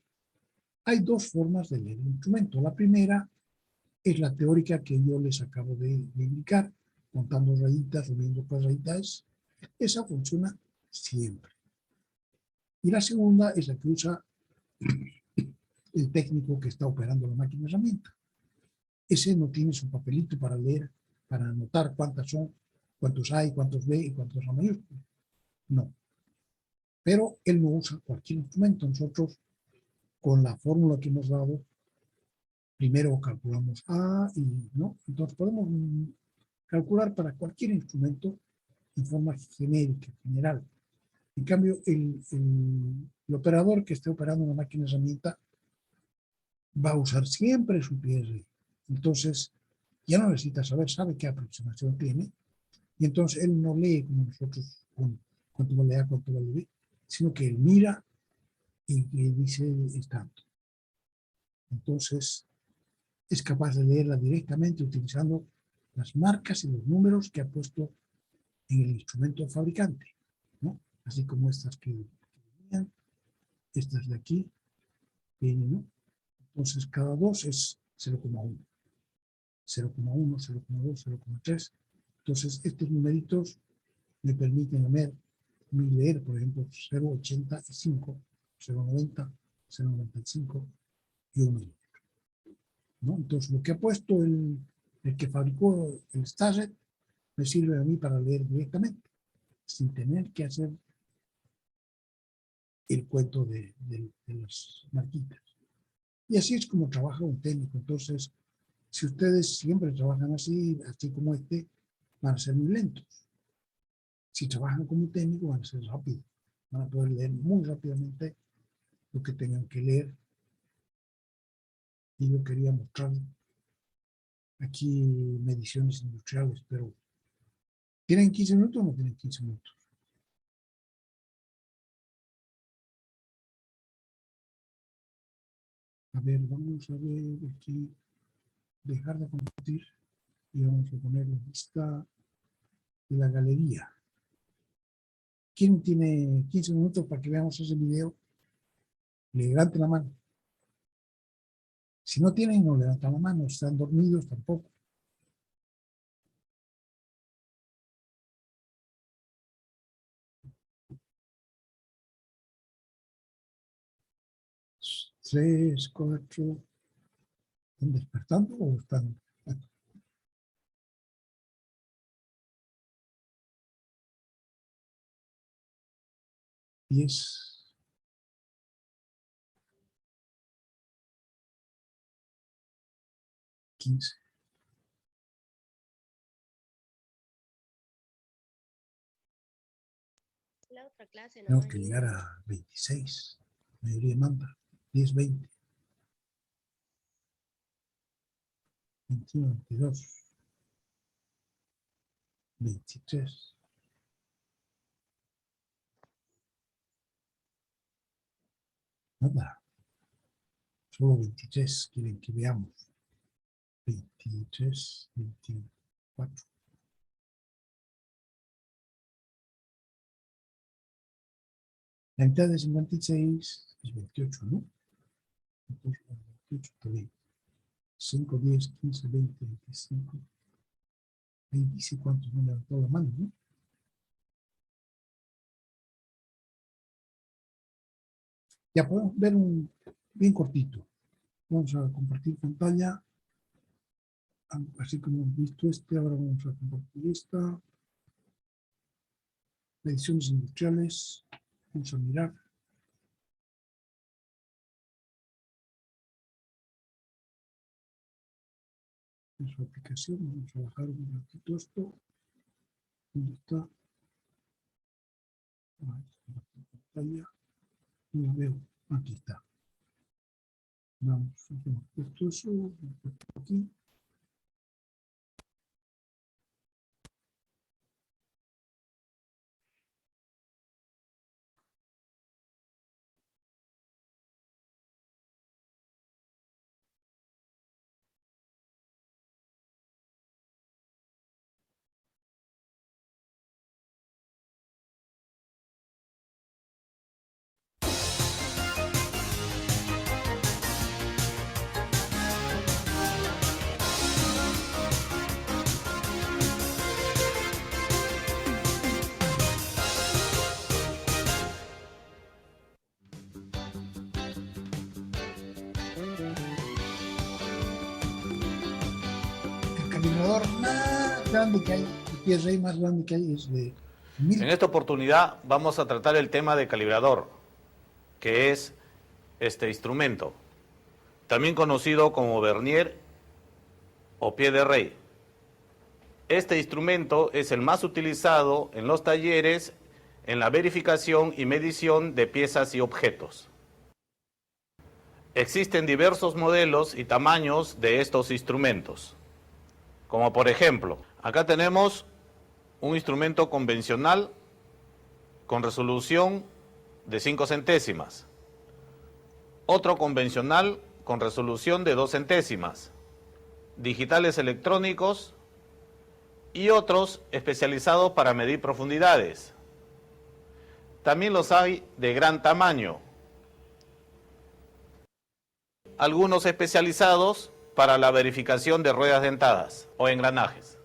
Hay dos formas de leer el instrumento. La primera es la teórica que yo les acabo de indicar, contando rayitas o viendo rayitas. Esa funciona siempre. Y la segunda es la que usa el técnico que está operando la máquina herramienta. Ese no tiene su papelito para leer, para anotar cuántas son, cuántos hay, cuántos ve y cuántos son mayúsculas. No. Pero él no usa cualquier instrumento. Nosotros, con la fórmula que hemos dado, primero calculamos A y no. Entonces podemos calcular para cualquier instrumento en forma genérica, general. En cambio, el operador que esté operando una máquina herramienta va a usar siempre su PR. Entonces, ya no necesita saber, sabe qué aproximación tiene, y entonces él no lee como nosotros con cuánto vale A, cuánto vale B, sino que él mira y dice es tanto. Entonces, es capaz de leerla directamente utilizando las marcas y los números que ha puesto en el instrumento fabricante, ¿no? Así como estas que venían, estas de aquí, vienen, ¿no? Entonces, cada dos es 0,1. 0,1, 0,2, 0,3. Entonces, estos numeritos me permiten leer, por ejemplo, 0,85, 0,90, 0,95 y 1 milímetro, ¿no? Entonces, lo que ha puesto el que fabricó el Starrett me sirve a mí para leer directamente, sin tener que hacer el cuento de las marquitas. Y así es como trabaja un técnico. Entonces, Si ustedes siempre trabajan así, así como este, van a ser muy lentos. Si trabajan como técnico, van a ser rápidos. Van a poder leer muy rápidamente lo que tengan que leer. Y yo quería mostrar aquí mediciones industriales, pero ¿tienen 15 minutos o no tienen 15 minutos? A ver, vamos a ver aquí, dejar de compartir y vamos a poner la lista de la galería. ¿Quién tiene 15 minutos para que veamos ese video? Levante la mano. Si no tienen, no levantan la mano. Están dormidos tampoco. Tres, cuatro. ¿Están despertando o están? 10. Quince. La otra clase Tengo nomás. que llegar a 26. La mayoría manda. 10, 20. 21, 22. 23. Nada. Solo 23 quieren que veamos. 23, 24. La mitad de 56 es 28, ¿no? Entonces, 28 está bien. 5, 10, 15, 20, 25. 25, ¿cuántos me levantó la mano, no? Ya podemos ver un bien cortito. Vamos a compartir pantalla. Así como hemos visto este, ahora vamos a compartir esta. Mediciones industriales. Vamos a mirar. En su aplicación, vamos a bajar un ratito esto. ¿Dónde está? Pantalla. No la veo. Aquí está. Vamos, hemos puesto eso. Hemos puesto aquí. El calibrador más grande que hay, el PSI más grande que hay es de 1000. En esta oportunidad vamos a tratar el tema de calibrador, que es este instrumento, también conocido como vernier o pie de rey. Este instrumento es el más utilizado en los talleres en la verificación y medición de piezas y objetos. Existen diversos modelos y tamaños de estos instrumentos, como por ejemplo, acá tenemos un instrumento convencional con resolución de 5 centésimas, otro convencional con resolución de 2 centésimas, digitales electrónicos y otros especializados para medir profundidades. También los hay de gran tamaño, algunos especializados para la verificación de ruedas dentadas o engranajes.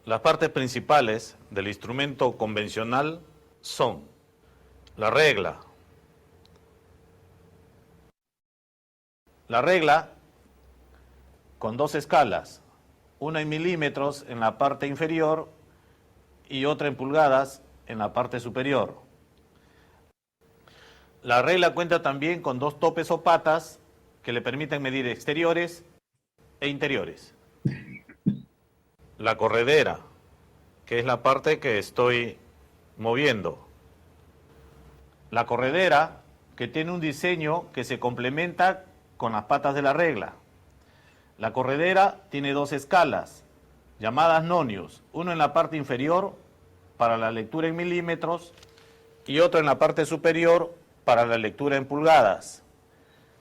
Las partes principales del instrumento convencional son la regla con dos escalas, una en milímetros en la parte inferior y otra en pulgadas en la parte superior. La regla cuenta también con dos topes o patas que le permiten medir exteriores e interiores. La corredera, que es la parte que estoy moviendo. La corredera, que tiene un diseño que se complementa con las patas de la regla. La corredera tiene dos escalas, llamadas nonios, uno en la parte inferior para la lectura en milímetros y otro en la parte superior para la lectura en pulgadas.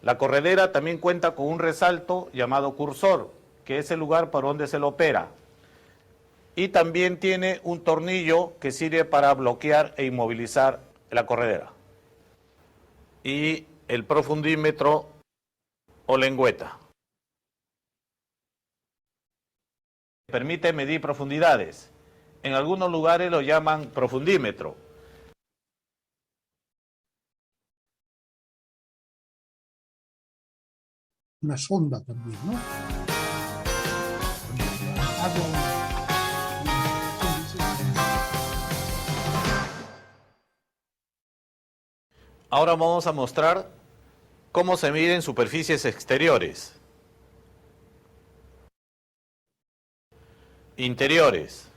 La corredera también cuenta con un resalto llamado cursor, que es el lugar por donde se lo opera. Y también tiene un tornillo que sirve para bloquear e inmovilizar la corredera. Y el profundímetro o lengüeta. Permite medir profundidades. En algunos lugares lo llaman profundímetro. Una sonda también, ¿no? Ahora vamos a mostrar cómo se miden superficies exteriores, interiores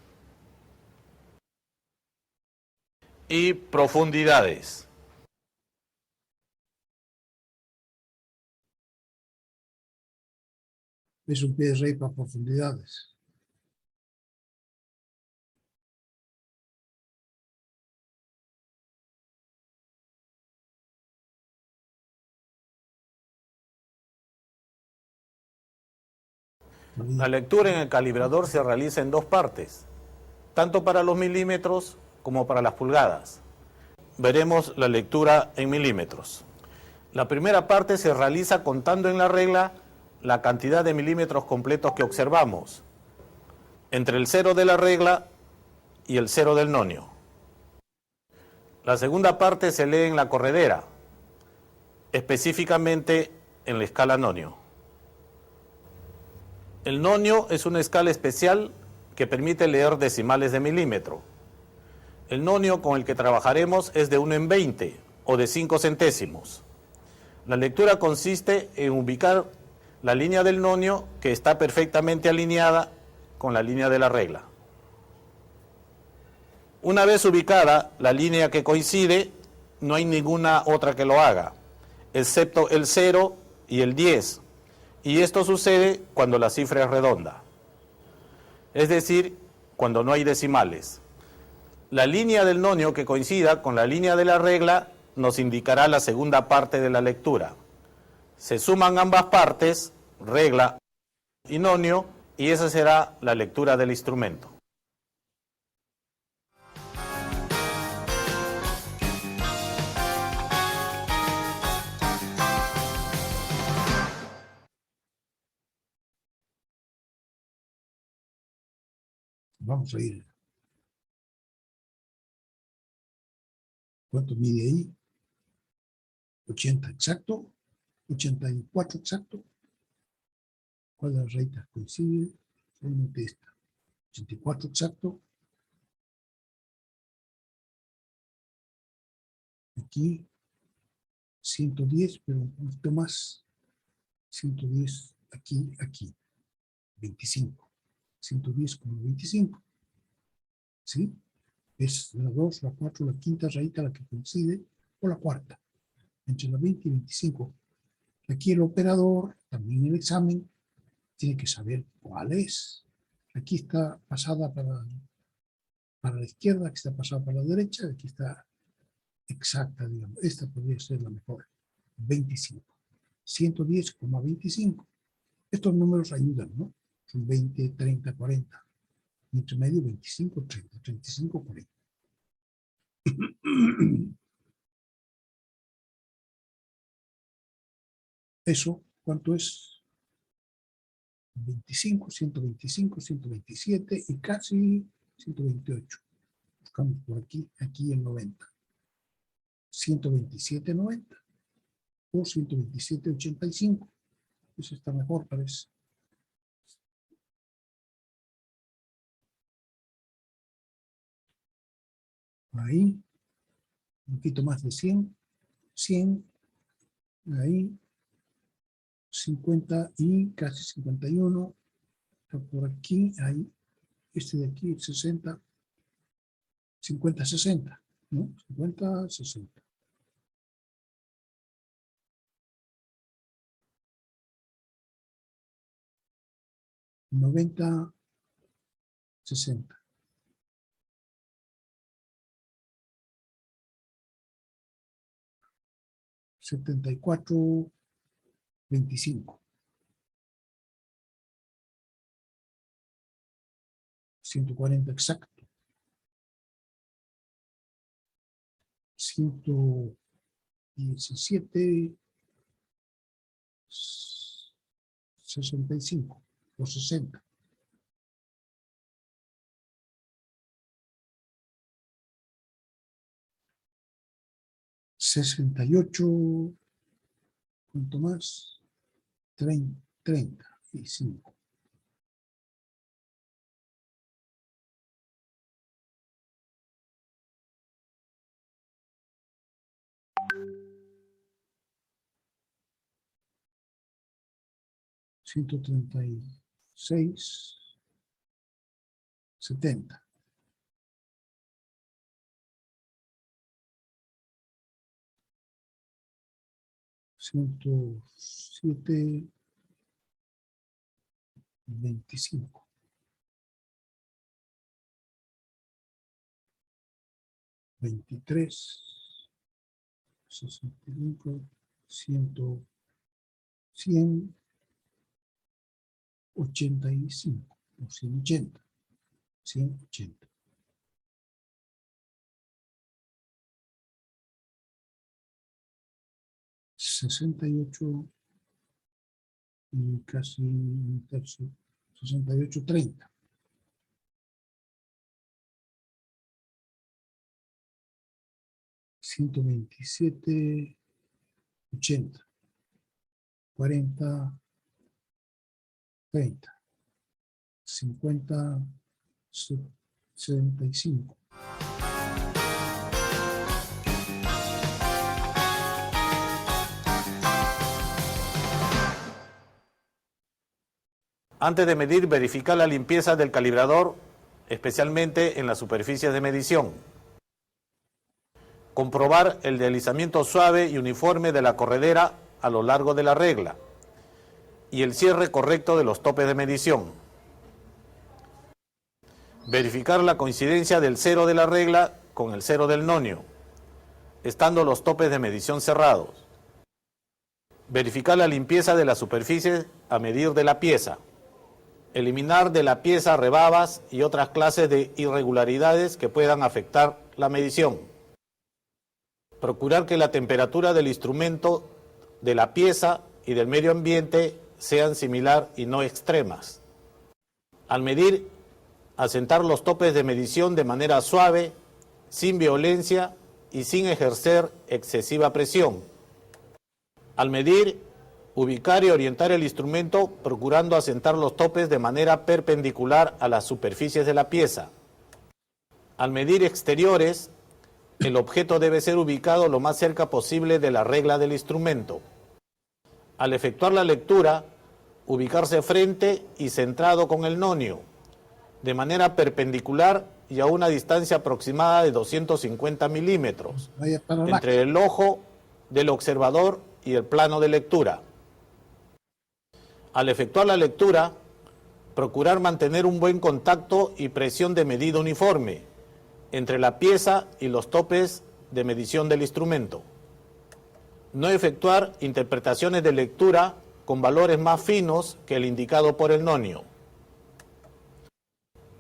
y profundidades. Es un pie de rey para profundidades. La lectura en el calibrador se realiza en dos partes, tanto para los milímetros como para las pulgadas. Veremos la lectura en milímetros. La primera parte se realiza contando en la regla la cantidad de milímetros completos que observamos, entre el 0 de la regla y el 0 del nonio. La segunda parte se lee en la corredera, específicamente en la escala nonio. El nonio es una escala especial que permite leer decimales de milímetro. El nonio con el que trabajaremos es de 1 en 20 o de 5 centésimos. La lectura consiste en ubicar la línea del nonio que está perfectamente alineada con la línea de la regla. Una vez ubicada la línea que coincide, no hay ninguna otra que lo haga, excepto el 0 y el 10. Y esto sucede cuando la cifra es redonda, es decir, cuando no hay decimales. La línea del nonio que coincida con la línea de la regla nos indicará la segunda parte de la lectura. Se suman ambas partes, regla y nonio, y esa será la lectura del instrumento. Vamos a ir. ¿Cuánto mide ahí? 80 exacto. 84 exacto. ¿Cuál de las rayitas coincide? Solamente esta. 84 exacto. Aquí 110, pero un poquito más. 110 aquí, aquí. 25. 110 como 25. ¿Sí? Es la 2, la 4, la quinta rayita la que coincide, o la cuarta, entre la 20 y 25. Aquí el operador, también el examen, tiene que saber cuál es. Aquí está pasada para la izquierda, aquí está pasada para la derecha, aquí está exacta, digamos. Esta podría ser la mejor. 25. 110,25. Estos números ayudan, ¿no? Son 20, 30, 40. Entre medio 25, 30, 35, 40. Eso, ¿cuánto es? 25, 125, 127 y casi 128. Buscamos por aquí, aquí el 90. 127,90 o 127,85. Eso está mejor, parece. ahí, un poquito más de 100, 100, ahí, 50 y casi 51, está por aquí, ahí, este de aquí, 60, 50, 60, ¿no? 50, 60. $90, 60. $74, 25. 140 exacto. 117, 65 o 60. $68, ¿cuánto más? 35. $136, 70. $107, 25. $23, 65, 100, 100, 85 o 180. 180. $68 y casi un tercio. 68, 30. $127, 80. 40, 30. 50, 75. Antes de medir, verificar la limpieza del calibrador, especialmente en las superficies de medición. Comprobar el deslizamiento suave y uniforme de la corredera a lo largo de la regla y el cierre correcto de los topes de medición. Verificar la coincidencia del cero de la regla con el cero del nonio, estando los topes de medición cerrados. Verificar la limpieza de la superficie a medir de la pieza. Eliminar de la pieza rebabas y otras clases de irregularidades que puedan afectar la medición. Procurar que la temperatura del instrumento, de la pieza y del medio ambiente sean similar y no extremas. Al medir, asentar los topes de medición de manera suave, sin violencia y sin ejercer excesiva presión. Al medir, ubicar y orientar el instrumento procurando asentar los topes de manera perpendicular a las superficies de la pieza. Al medir exteriores, el objeto debe ser ubicado lo más cerca posible de la regla del instrumento. Al efectuar la lectura, ubicarse frente y centrado con el nonio, de manera perpendicular y a una distancia aproximada de 250 milímetros, entre el ojo del observador y el plano de lectura. Al efectuar la lectura, procurar mantener un buen contacto y presión de medida uniforme entre la pieza y los topes de medición del instrumento. No efectuar interpretaciones de lectura con valores más finos que el indicado por el nonio.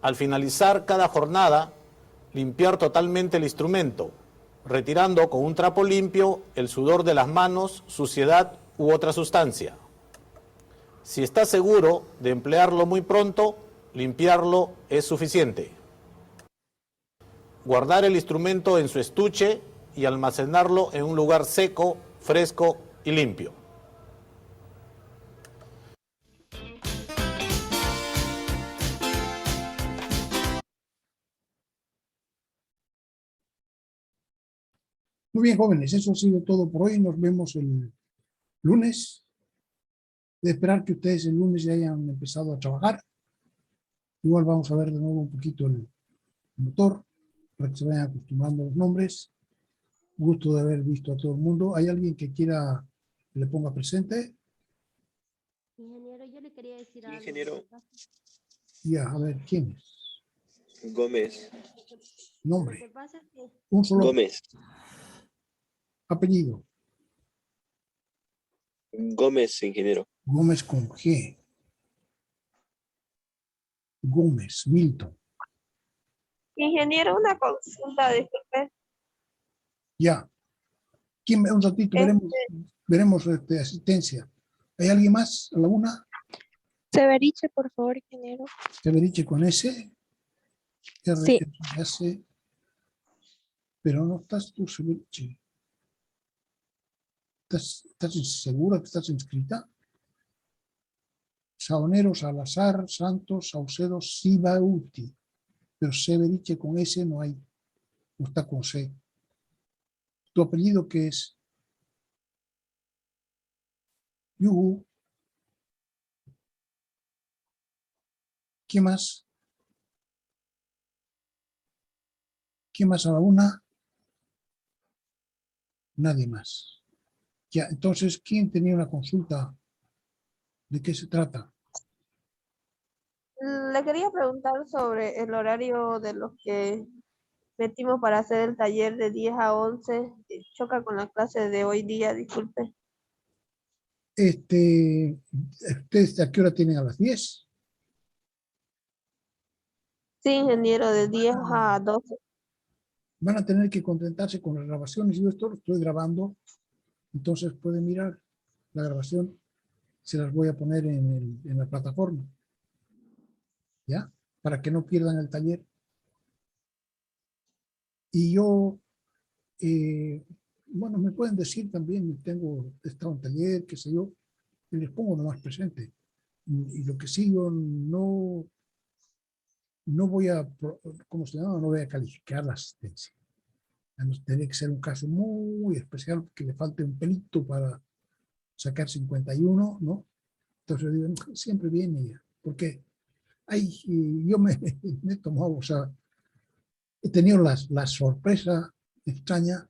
Al finalizar cada jornada, limpiar totalmente el instrumento, retirando con un trapo limpio el sudor de las manos, suciedad u otra sustancia. Si está seguro de emplearlo muy pronto, limpiarlo es suficiente. Guardar el instrumento en su estuche y almacenarlo en un lugar seco, fresco y limpio. Muy bien, jóvenes, eso ha sido todo por hoy. Nos vemos el lunes. De esperar que ustedes el lunes ya hayan empezado a trabajar. Igual vamos a ver de nuevo un poquito el motor para que se vayan acostumbrando a los nombres. Gusto de haber visto a todo el mundo. ¿Hay alguien que quiera que le ponga presente? Ingeniero, yo le quería decir algo. Ingeniero Ya, a ver, ¿quién es? Gómez. Lo Nombre. que pasa es que Un solo Gómez. apellido. Gómez, ingeniero. Gómez con G. Gómez, Milton. Ingeniero, una consulta, disculpe. Ya. Un ratito, veremos asistencia. ¿Hay alguien más a la una? Severiche, por favor, ingeniero. Severiche con S. Sí. S. Pero no estás tú, Severiche. ¿Estás segura que estás inscrita? Saonero, Salazar, Santos, Saucedo, Sibauti. Pero Severiche con S no hay. No está con C. ¿Tu apellido qué es? Yuhu. ¿Quién más? ¿Quién más a la una? Nadie más. Ya, entonces, ¿quién tenía una consulta? ¿De qué se trata? Le quería preguntar sobre el horario de los que metimos para hacer el taller de 10 a 11. Choca con la clase de hoy día, disculpe. ¿Ustedes a qué hora tienen a las 10? Sí, ingeniero, de 10 a 12. Van a tener que contentarse con las grabaciones. Yo esto lo estoy grabando, entonces pueden mirar la grabación. Se las voy a poner en la plataforma. ¿Ya? Para que no pierdan el taller. Y yo, bueno, me pueden decir también, he estado en taller, qué sé yo, y les pongo nomás presente. Y lo que sí, yo no voy a, ¿cómo se llama? No voy a calificar la asistencia. Tiene que ser un caso muy especial, que le falte un pelito para sacar 51, ¿no? Entonces digo, siempre viene, porque yo me he tomado, o sea, he tenido la sorpresa extraña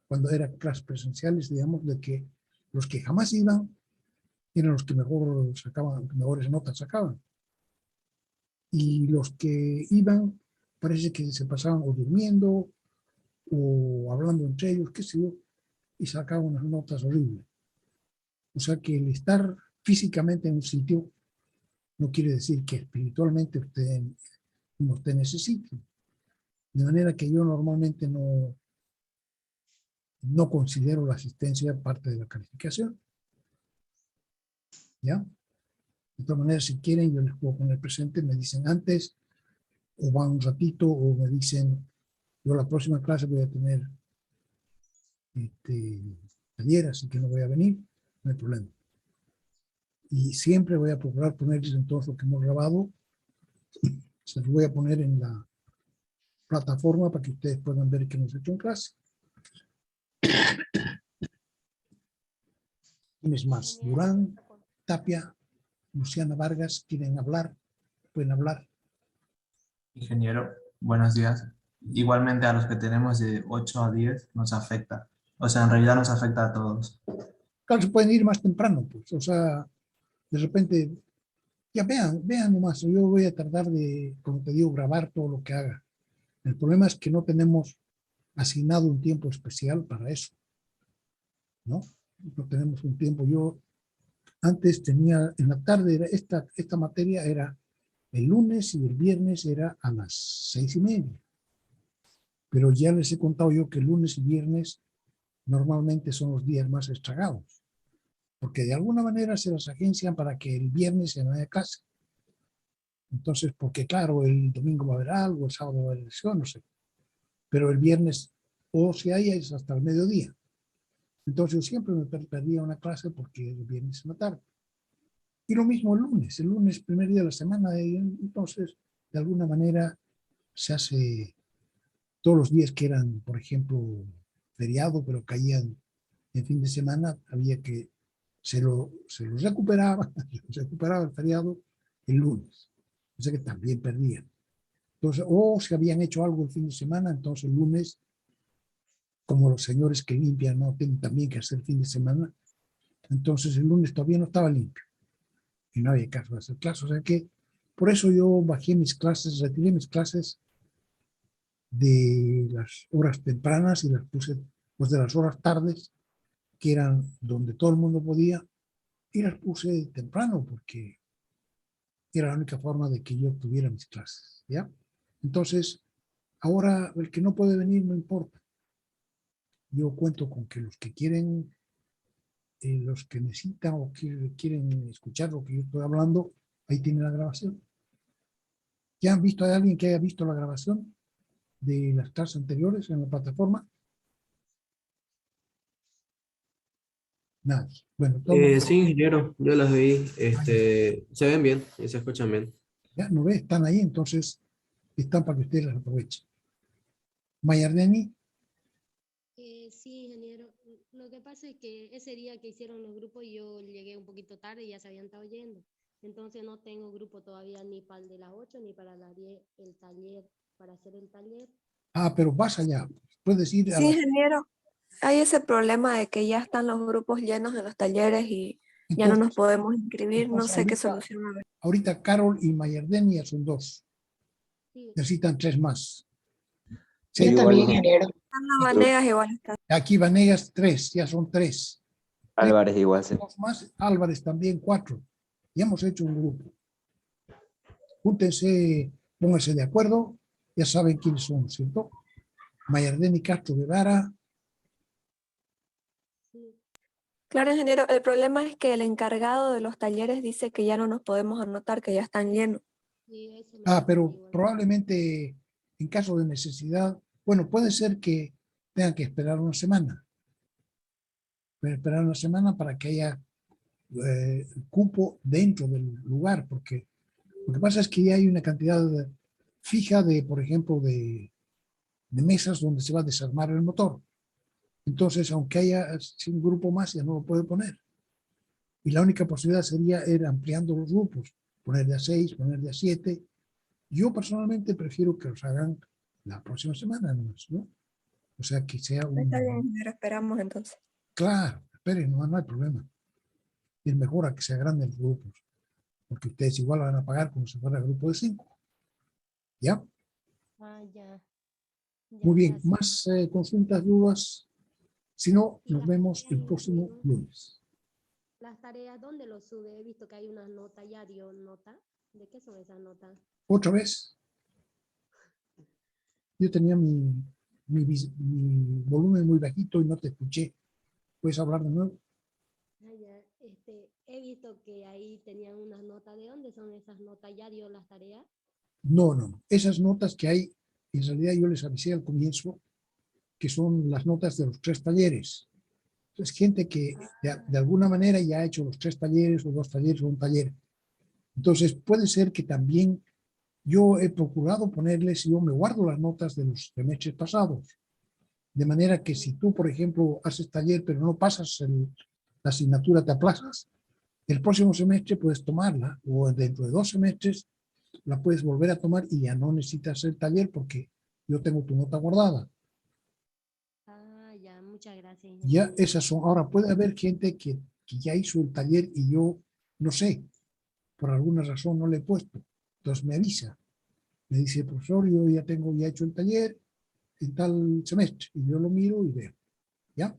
cuando eran clases presenciales, digamos, de que los que jamás iban eran los que mejor sacaban, mejores notas sacaban. Y los que iban, parece que se pasaban o durmiendo o hablando entre ellos, qué sé yo, y sacaban unas notas horribles. O sea que el estar físicamente en un sitio no quiere decir que espiritualmente usted no esté en ese sitio. De manera que yo normalmente no considero la asistencia parte de la calificación. ¿Ya? De todas maneras, si quieren, yo les puedo poner presente, me dicen antes, o van un ratito, o me dicen, yo la próxima clase voy a tener taller, así que no voy a venir, no hay problema. Y siempre voy a procurar ponerles en todo lo que hemos grabado, se los voy a poner en la plataforma para que ustedes puedan ver que hemos hecho en clase. ¿Quién es más? Durán, Tapia, Luciana Vargas, ¿quieren hablar? Pueden hablar. Ingeniero, buenos días. Igualmente a los que tenemos de 8 a 10 nos afecta. O sea, en realidad nos afecta a todos. Claro, se pueden ir más temprano, pues. O sea, de repente, ya vean nomás. Yo voy a tratar de, como te digo, grabar todo lo que haga. El problema es que no tenemos asignado un tiempo especial para eso, ¿no? No tenemos un tiempo. Yo antes tenía, en la tarde, esta materia era el lunes y el viernes era a las 6:30. Pero ya les he contado yo que el lunes y viernes normalmente son los días más estragados, porque de alguna manera se las agencian para que el viernes se vaya a casa. Entonces, porque claro, el domingo va a haber algo, el sábado va a haber elección, no sé. Pero el viernes, o si hay, es hasta el mediodía. Entonces yo siempre me perdía una clase porque el viernes en la tarde. Y lo mismo el lunes primer día de la semana, y entonces de alguna manera se hace todos los días que eran, por ejemplo, feriado, pero caía en fin de semana, había que, se lo recuperaba, se recuperaba el feriado el lunes. O sea que también perdían. Entonces, o si habían hecho algo el fin de semana, entonces el lunes, como los señores que limpian no tienen también que hacer el fin de semana, entonces el lunes todavía no estaba limpio. Y no había caso de hacer clases. O sea que por eso yo bajé mis clases, retiré mis clases de las horas tempranas y las puse pues de las horas tardes, que eran donde todo el mundo podía, y las puse temprano porque era la única forma de que yo tuviera mis clases, ¿ya? Entonces, ahora el que no puede venir no importa. Yo cuento con que los que quieren, los que necesitan o que quieren escuchar lo que yo estoy hablando, ahí tienen la grabación. ¿Ya han visto a alguien que haya visto la grabación de las clases anteriores en la plataforma? Nadie. Bueno, Sí, ingeniero, yo las vi. Se ven bien y se escuchan bien. ya no ve, están ahí, entonces están para que ustedes las aprovechen. Mayardeni, Sí, ingeniero. Lo que pasa es que ese día que hicieron los grupos yo llegué un poquito tarde y ya se habían estado yendo. Entonces no tengo grupo todavía ni para el de las 8 ni para las 10 el taller, para hacer el taller. pero vas allá, puedes ir a Sí, las... ingeniero. Hay ese problema de que ya están los grupos llenos de los talleres y ya no nos Entonces, podemos inscribir. No sé qué ahorita, solución haber. ahorita Carol y Mayardeni ya son 2, Sí, necesitan 3 más. Yo Sí, también, Igual ingeniero. Ana Vanegas igual está. aquí Vanegas 3, ya son 3. Álvarez igual sí. 2 más, Álvarez también 4. Ya hemos hecho un grupo. Júntense, pónganse de acuerdo, ya saben quiénes son, ¿cierto? Mayardeni Castro Guevara, sí, Claro, ingeniero, el problema es que el encargado de los talleres dice que ya no nos podemos anotar, que ya están llenos. sí, eso me dijo pero igual. probablemente en caso de necesidad, bueno, puede ser que tengan que esperar una semana. Pueden esperar una semana para que haya cupo dentro del lugar, porque lo que pasa es que ya hay una cantidad fija de, por ejemplo, de mesas donde se va a desarmar el motor. Entonces, aunque haya un grupo más, ya no lo puede poner. Y la única posibilidad sería ir ampliando los grupos, poner de a 6, poner de a 7. Yo personalmente prefiero que los hagan la próxima semana nomás, ¿no? O sea, que sea Está bien, un... ingeniero, esperamos entonces. Claro, esperen, no hay problema. Es mejor a que se agranden los grupos, porque ustedes igual van a pagar como si fuera grupo de 5. ¿Ya? Ah, ya, ya, Muy bien, gracias. más consultas, dudas. Si no, Y nos las vemos el tareas, próximo ingeniero, lunes. las tareas, ¿dónde los sube? He visto que hay unas notas, ya dio nota. ¿De qué son esas notas? Otra vez, yo tenía mi volumen muy bajito y no te escuché. ¿Puedes hablar de nuevo? Ah, ya, he visto que ahí tenían unas notas. ¿De dónde son esas notas? ¿Ya dio las tareas? No. Esas notas que hay, en realidad yo les avisé al comienzo, que son las notas de los 3 talleres. Es gente que de alguna manera ya ha hecho los 3 talleres o 2 talleres o un taller. Entonces puede ser que también yo he procurado ponerles, yo me guardo las notas de los semestres pasados. De manera que si tú, por ejemplo, haces taller pero no pasas la asignatura, te aplazas, el próximo semestre puedes tomarla o dentro de 2 semestres la puedes volver a tomar y ya no necesitas el taller porque yo tengo tu nota guardada. Ah, ya, muchas gracias, Ya ingeniero. esas son. Ahora puede haber gente que ya hizo el taller y yo no sé, por alguna razón no le he puesto. Entonces me avisa. Me dice, profesor, yo ya tengo ya hecho el taller en tal semestre. Y yo lo miro y veo. ¿Ya?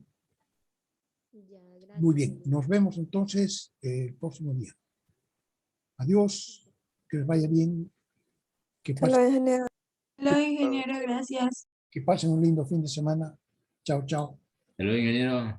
Ya, Muy gracias, bien. ingeniero. Nos vemos entonces el próximo día. Adiós. Que les vaya bien. Que Hasta luego, pasen, ingeniero. Hola, ingeniero, gracias. que pasen un lindo fin de semana. Chao, chao. Hasta luego, ingeniero.